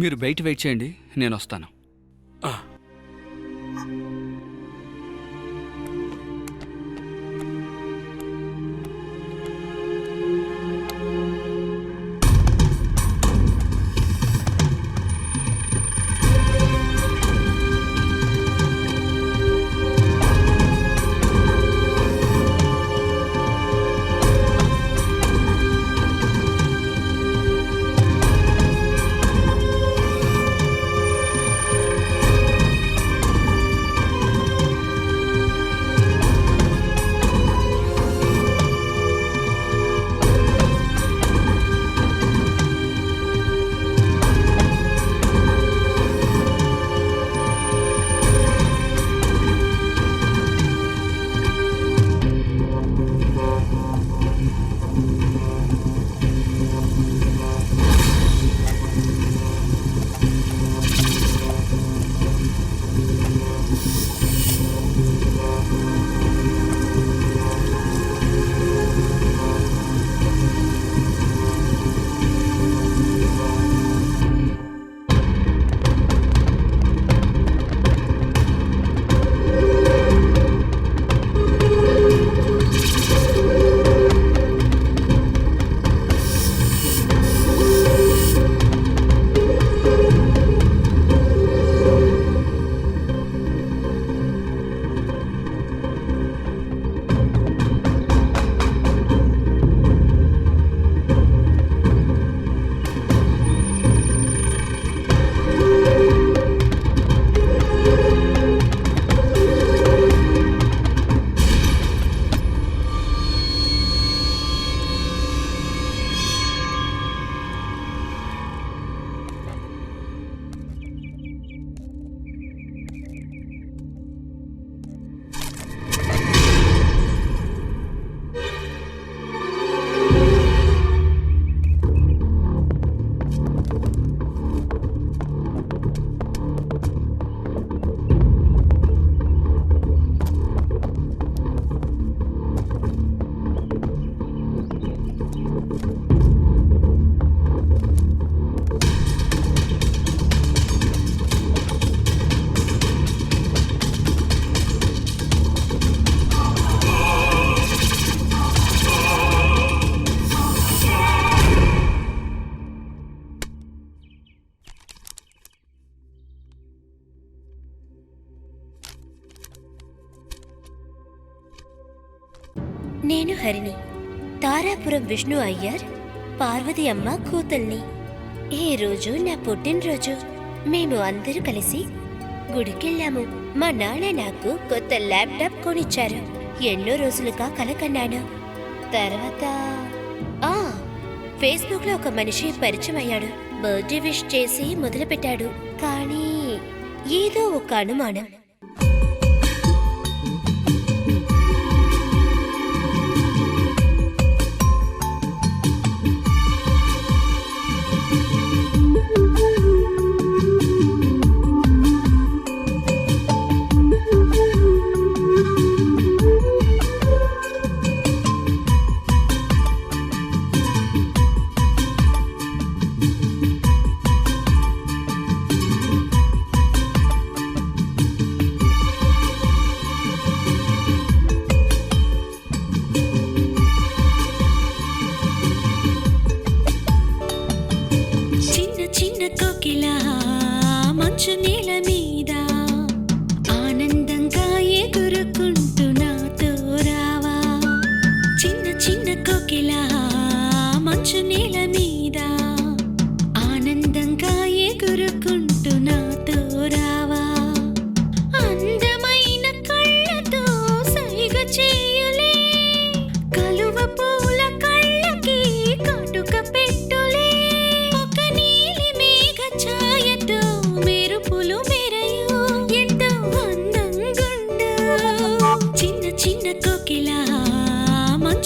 మీరు బయట వెయిట్ చేయండి, నేను వస్తాను. నేను హరిణి, తారాపురం విష్ణు అయ్యర్ పార్వతి అమ్మ కూతుల్ని. ఈ రోజు నా పుట్టినరోజు. మేము అందరూ కలిసి గుడికెళ్ళాము. మా నాన్న నాకు కొత్త ల్యాప్టాప్ కొనిచ్చారు. ఎన్నో రోజులుగా కలకన్నాను. తర్వాత ఫేస్బుక్ లో ఒక మనిషి పరిచయం అయ్యాడు. బర్త్డే విష్ చేసి మొదలుపెట్టాడు. కానీ ఏదో ఒక అనుమానం.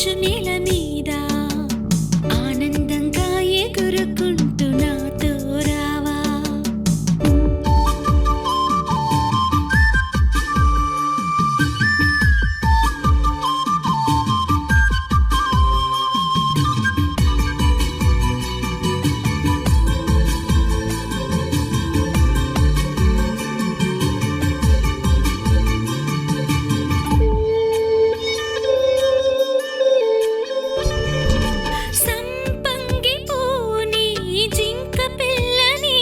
మంచు నేల మీద ఆనందంగా ఎగురుకుంటూ నాతో రావా. సంపంగి పూని జింక పిల్లని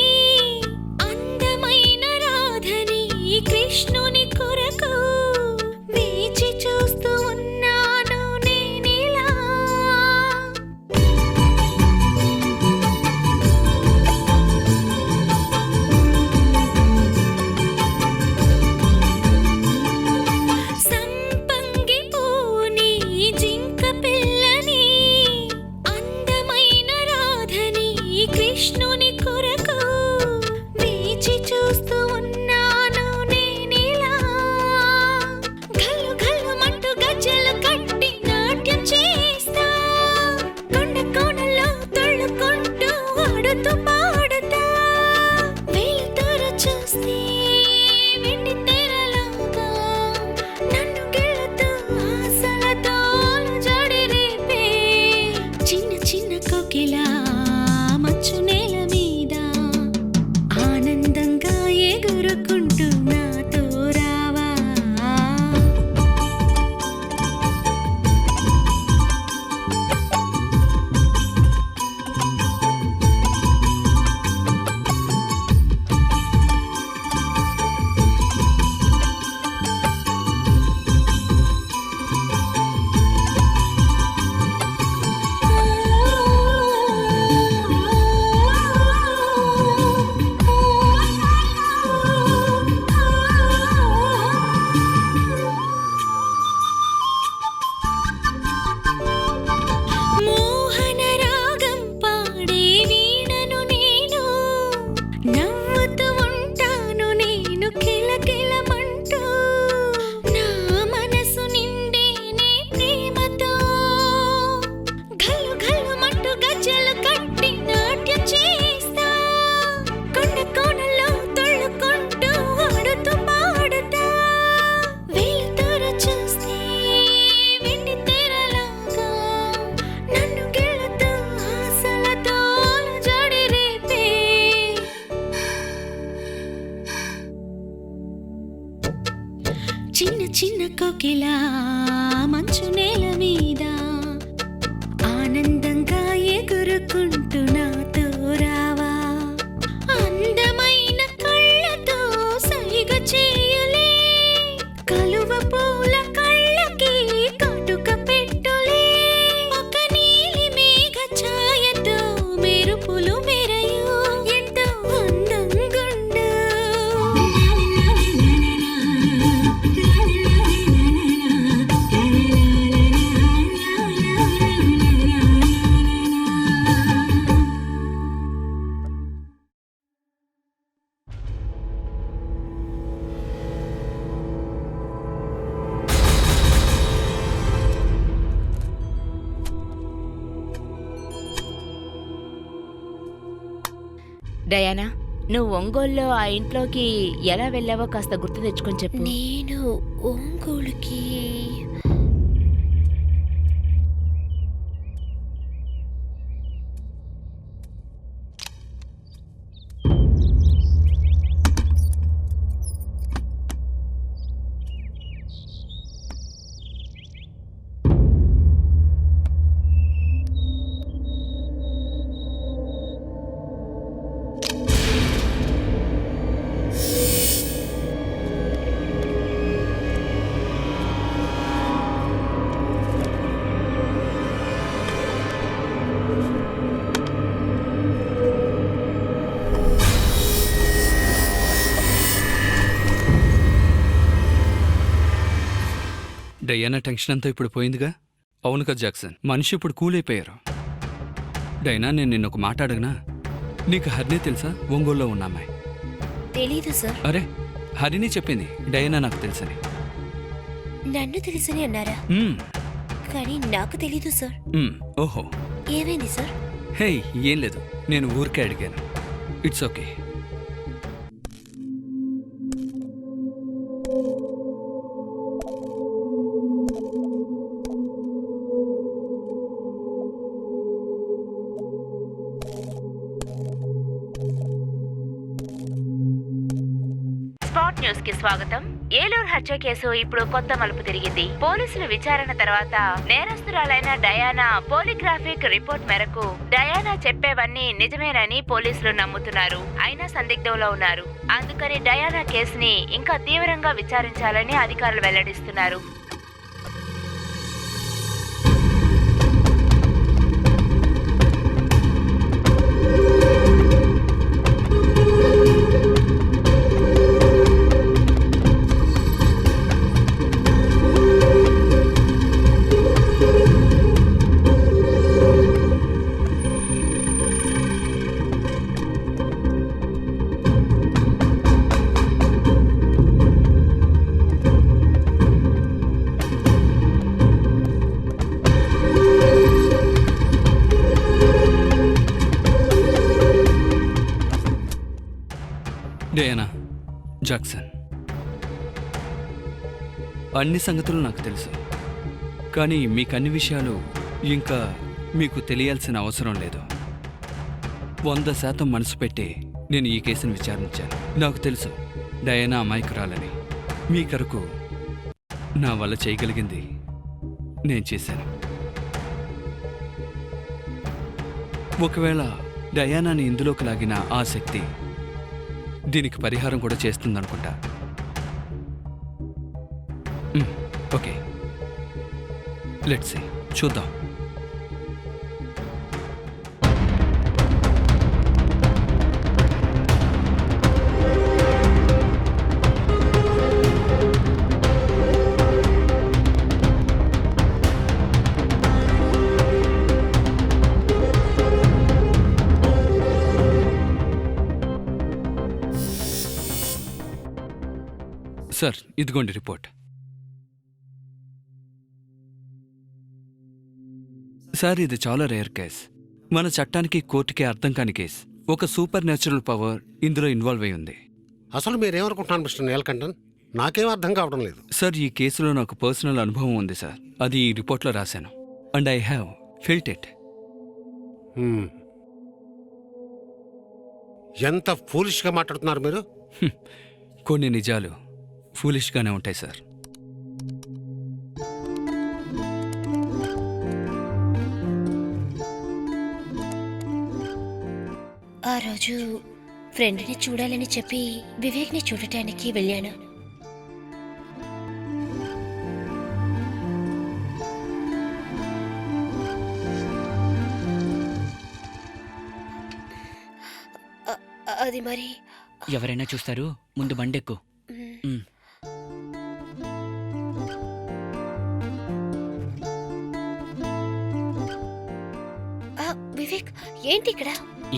అందమైన రాధని కృష్ణుని కొరకు వేచి చూస్తూ ఉన్నాను నేనిలా. సంపంగి పూని జింక పిల్లని అందమైన రాధని కృష్ణుని కొరకు వేచి చూస్తూ ఉన్నాను నేనిలా. ఘలు ఘలుమంటూ గజ్జెలు కట్టి నాట్యం చేస్తా, కొండ కోణల్లో తొళ్ళుకుంటూ ఆడుతూ పాడుతా. వెలుతురు చూస్తే వెండి తెరలాగా నన్ను గెలుతూ ఆశలతో జడి రేపే చిన్న చిన్న కోకిలా మంచు నేల మీద ఆనందంగా ఎగురుకుంటూ నాతో రావా. మోహన రాగం పాడే వీణను నేను, నవ్వుతూ ఉంటాను నేను కిలకిలమంటూ. నా మనసు నిండేనే ప్రేమతో, ఘలు ఘలుమంటూ గజ్జెలు కట్టి నాట్యం చేస్తా, కొండ కోణల్లో తొళ్ళుకుంటూ ఆడుతూ పాడుతా. వెలుతురు చూస్తే వెండి తెరలాగా నన్ను గెలుతూ ఆశలతో జడి రేపే చిన్న చిన్న కోకిలా మంచు నేల మీద ఆనందంగా ఎగురుకుంటూ నాతో రావా. అందమైన కళ్ళతో సైగ చేయలే, కలువ పూల కళ్ళకి కాటుక పెట్టులే. ఒక నీలి మేఘ ఛాయతో మెరుపులు మెరయు ఎంతో అందంగుండు. డయానా, నువ్వు ఒంగోలులో ఆ ఇంట్లోకి ఎలా వెళ్ళావో కాస్త గుర్తు తెచ్చుకొని చెప్పు. నేను ఒంగోలుకి డయానా టెన్షన్ అంతా ఇప్పుడు పోయిందిగా. అవును కదా జాక్సన్, మనిషి ఇప్పుడు కూల్ అయిపోయారు. డైనా, నేను నిన్న ఒక మాట అడగనా? నీకు హరిని తెలుసా? ఒంగోలులో ఉన్న అమ్మాయి. తెలీదు సార్. అరే, హరిని చెప్పింది డయానా నాకు తెలుసని. నన్ను తెలుసని అన్నారా? కానీ నాకు తెలీదు సార్. ఓహో, ఏమైంది సార్? హే, ఏం లేదు, నేను ఊరికే అడిగాను. It's okay. స్పాట్ న్యూస్ కి స్వాగతం. ఏలూరు హత్య కేసు ఇప్పుడు కొత్త మలుపు తిరిగింది. పోలీసుల విచారణ తర్వాత నేరస్తురాలైన డయానా పోలిగ్రాఫిక్ రిపోర్ట్ మేరకు డయానా చెప్పేవన్నీ నిజమేనని పోలీసులు నమ్ముతున్నారు. అయినా సందిగ్ధంలో ఉన్నారు. అందుకని డయానా కేసుని ఇంకా తీవ్రంగా విచారించాలని అధికారులు వెల్లడిస్తున్నారు. డయానా జాక్సన్, అన్ని సంగతులు నాకు తెలుసు, కానీ మీకు అన్ని విషయాలు ఇంకా మీకు తెలియాల్సిన అవసరం లేదు. 100% మనసు పెట్టి నేను ఈ కేసును విచారించాను. నాకు తెలుసు డయానా అమాయకురాలని. మీ కొరకు నా వల్ల చేయగలిగింది నేను చేశాను. ఒకవేళ డయానాని ఇందులోకి లాగిన ఆ శక్తి దీనికి పరిహారం కూడా చేస్తుందనుకుంటా. ఓకే, లెట్స్ సీ, చూద్దాం. సార్, ఇదిగోండి రిపోర్ట్. సార్, ఇది చాలా రేర్ కేస్. మన చట్టానికి కోర్టుకి అర్థం కాని కేస్. ఒక సూపర్ న్యాచురల్ పవర్ ఇందులో ఇన్వాల్వ్ అయి ఉంది. అసలు మీరేమనుకుంటున్నాను మిస్టర్ నీలకంఠన్? నాకేం అర్థం కావడం లేదు. సార్, ఈ కేసులో నాకు పర్సనల్ అనుభవం ఉంది సార్. అది ఈ రిపోర్ట్లో రాశాను. And I have felt it. ఎంత ఫూలిష్గా మాట్లాడుతున్నారు మీరు. కొన్ని నిజాలు ఫూలిష్గానే ఉంటాయి సార్. ఆ రోజు ఫ్రెండ్ని చూడాలని చెప్పి వివేక్ని చూడటానికి వెళ్ళాను. అది మరి ఎవరైనా చూస్తారు, ముందు బండెక్కు. వివేక్, ఏంటి ఇక్కడ?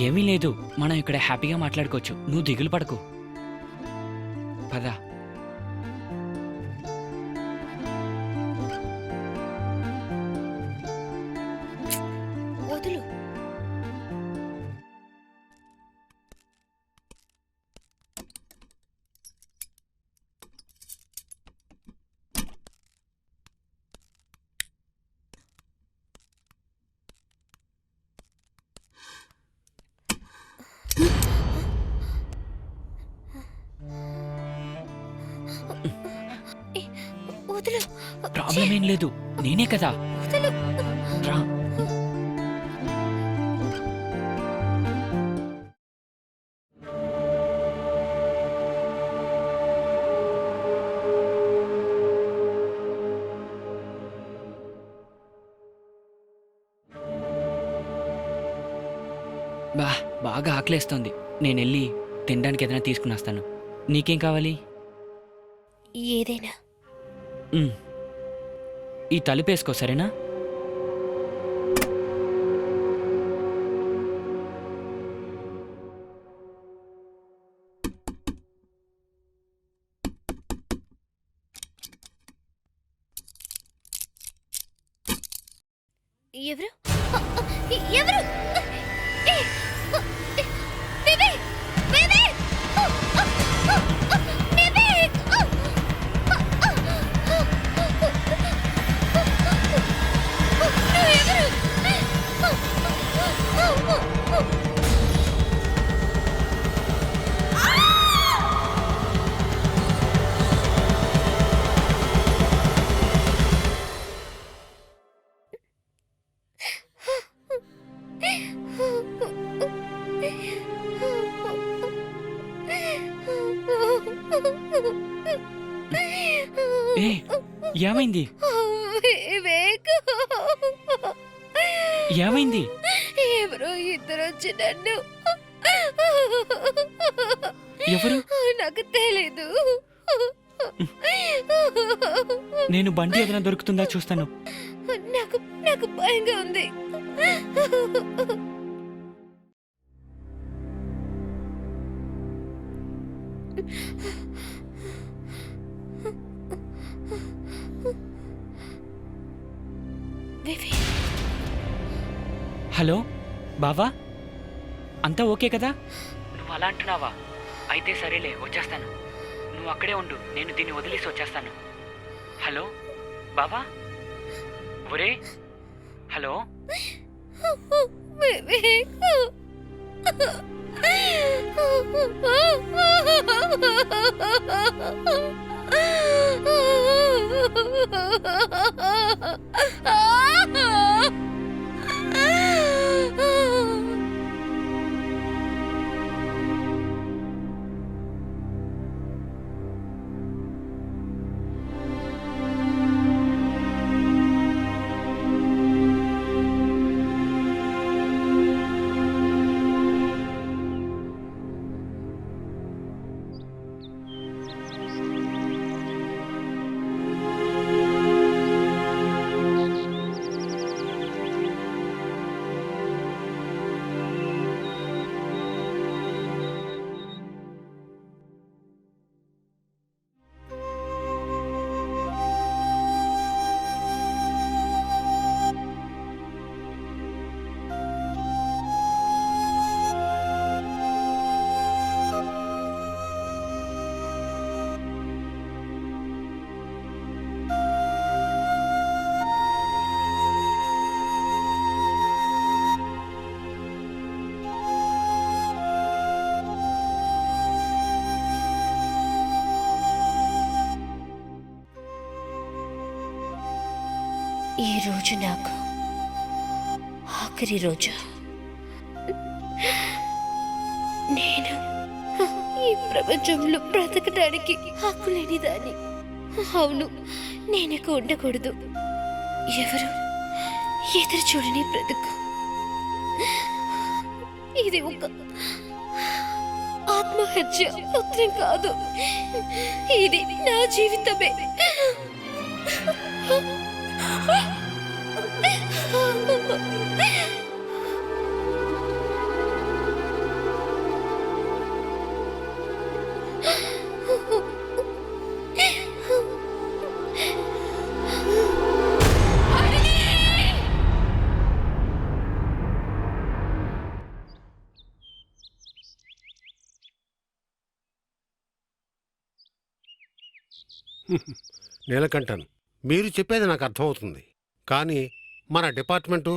ఏమీ లేదు, మనం ఇక్కడ హ్యాపీగా మాట్లాడుకోవచ్చు. నువ్వు దిగులు పడకు, పదా. వదులు. వదులు. ప్రాబ్లం ఏం లేదు, నేనే కదా. వదులు. రా. బాగా ఆకలేస్తోంది. నేను వెళ్ళి తినడానికి ఏదైనా తీసుకుని వస్తాను. నీకేం కావాలి? ఏదైనా. ఈ తలుపేసుకో, సరేనా? ఎవరు ఎవరు బేబీ బేబీ బేబీ ఏ ఏమైంది ఏమైంది ఎవరో ఇద్దరు వచ్చి నన్ను ఎవరు నాకు తెలీదు. నేను బండి ఏదైనా దొరుకుతుందా చూస్తాను. నాకు నాకు భయంగా ఉంది. హలో బావా, అంతా ఓకే కదా? నువ్వు అలా అంటున్నావా? అయితే సరేలే, వచ్చేస్తాను. నువ్వు అక్కడే ఉండు, నేను దీన్ని వదిలేసి వచ్చేస్తాను. హలో బావా, ఒరే హలో. ఈ రోజు నాకు ఆఖరి రోజు. నేను ఈ ప్రపంచంలో బ్రతకడానికి హక్కు లేనిదాన్ని. అవును, నేనక ఉండకూడదు. ఎవరు ఎదురు చూడని బ్రతుకు. ఇది ఒక ఆత్మహత్య ఉత్తరం కాదు, ఇది నా జీవితమే. నీలకంఠన్, మీరు చెప్పేది నాకు అర్థమవుతుంది. కానీ మన డిపార్ట్మెంటు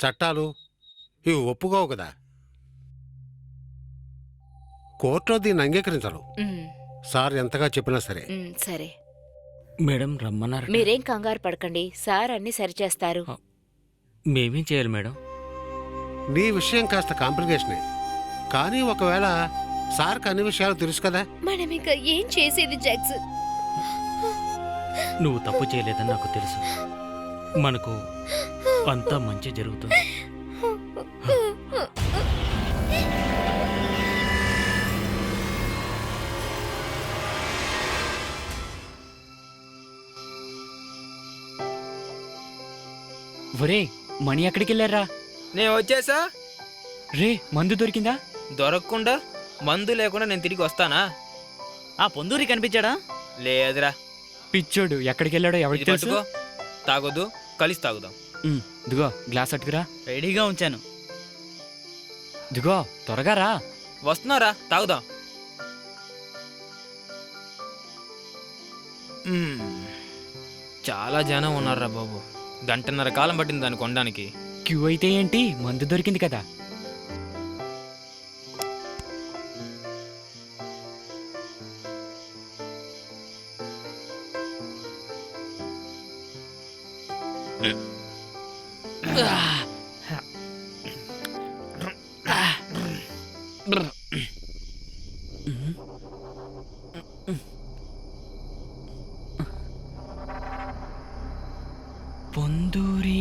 చట్టాలు ఇవి ఒప్పుకోవు కదా. కోర్టులో దీన్ని అంగీకరించరు. సార్ ఎంతగా చెప్పినా సరే. సరే మేడం రమ్మన్నారు. మీరేం కంగారు పడకండి, సార్ అన్ని సరిచేస్తారు. మేమేం చేయాలి మేడం? నీ విషయం కాస్త కాంప్లికేషనే, కానీ ఒకవేళ సార్కి అన్ని విషయాలు తెలుసు కదా. మనం ఇక ఏం చేసేది జాక్సన్? నువ్వు తప్పు చేయలేదని నాకు తెలుసు. మనకు అంతా మంచి జరుగుతుంది. ఒరే మణి ఎక్కడికి వెళ్ళారా? నేను వచ్చేసా. రే మందు దొరికిందా? దొరకకుండా మందు లేకుండా నేను తిరిగి వస్తానా? ఆ పొందూరి కనిపించాడా? లేదురా. పిచ్చోడు ఎక్కడికి వెళ్ళాడో ఎవరికి ఇది తెలుసు? పట్టుకో, తాగొద్దు, కలిసి తాగుదాం. ఇదిగో గ్లాస్ అట్టుకురా. రెడీగా ఉంచాను. ఇదిగో త్వరగా రా. వస్తున్నారా, తాగుదాం. చాలా జనం ఉన్నారా బాబు. గంటన్నర కాలం పట్టింది దాన్ని కొనడానికి. క్యూ అయితే ఏంటి, మందు దొరికింది కదా. పొందూరి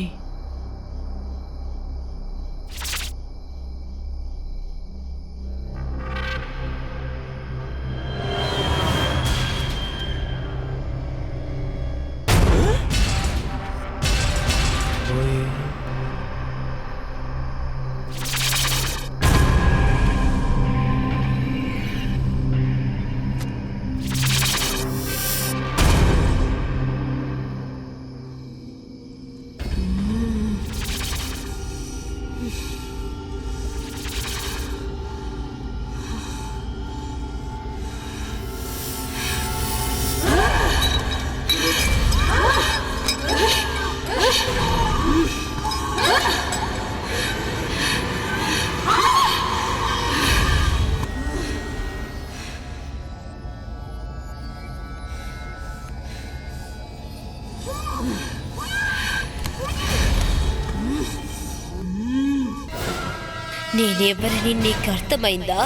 నేనెవరని నీకు అర్థమైందా?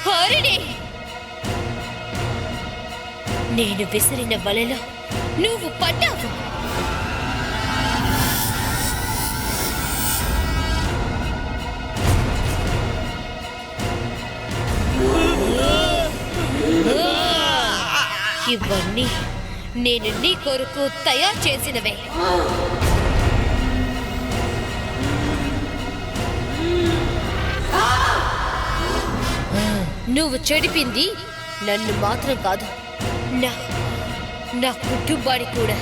హరిణి, నేను విసిరిన వలలో నువ్వు పడ్డావు. ఇవన్నీ నేను నీ కొరకు తయారు చేసినవే. నువ్వు చెడిపింది నన్ను మాత్రం కాదు, నా కుటుంబాన్ని కూడా.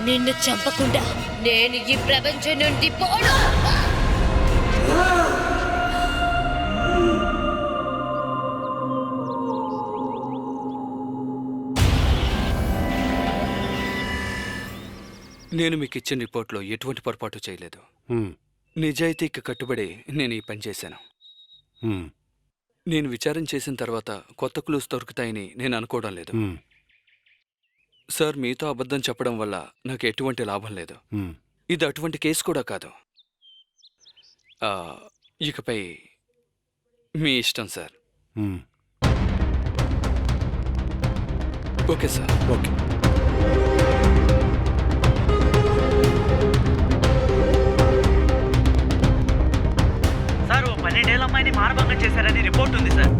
నిన్ను చంపకుండా నేను ఈ ప్రపంచం నుండి పోను. నేను మీకు ఇచ్చిన రిపోర్ట్లో ఎటువంటి పొరపాటు చేయలేదు. నిజాయితీకి కట్టుబడి నేను ఈ పని చేశాను. నేను విచారం చేసిన తర్వాత కొత్త క్లూస్ దొరుకుతాయని నేను అనుకోవడం లేదు. సార్, మీతో అబద్ధం చెప్పడం వల్ల నాకు ఎటువంటి లాభం లేదు. ఇది అటువంటి కేసు కూడా కాదు. ఇకపై మీ ఇష్టం sir. Okay sir. Okay. Sir, 12 ఏళ్ల అమ్మాయిని మానభంగం చేశారని రిపోర్ట్ ఉంది సార్.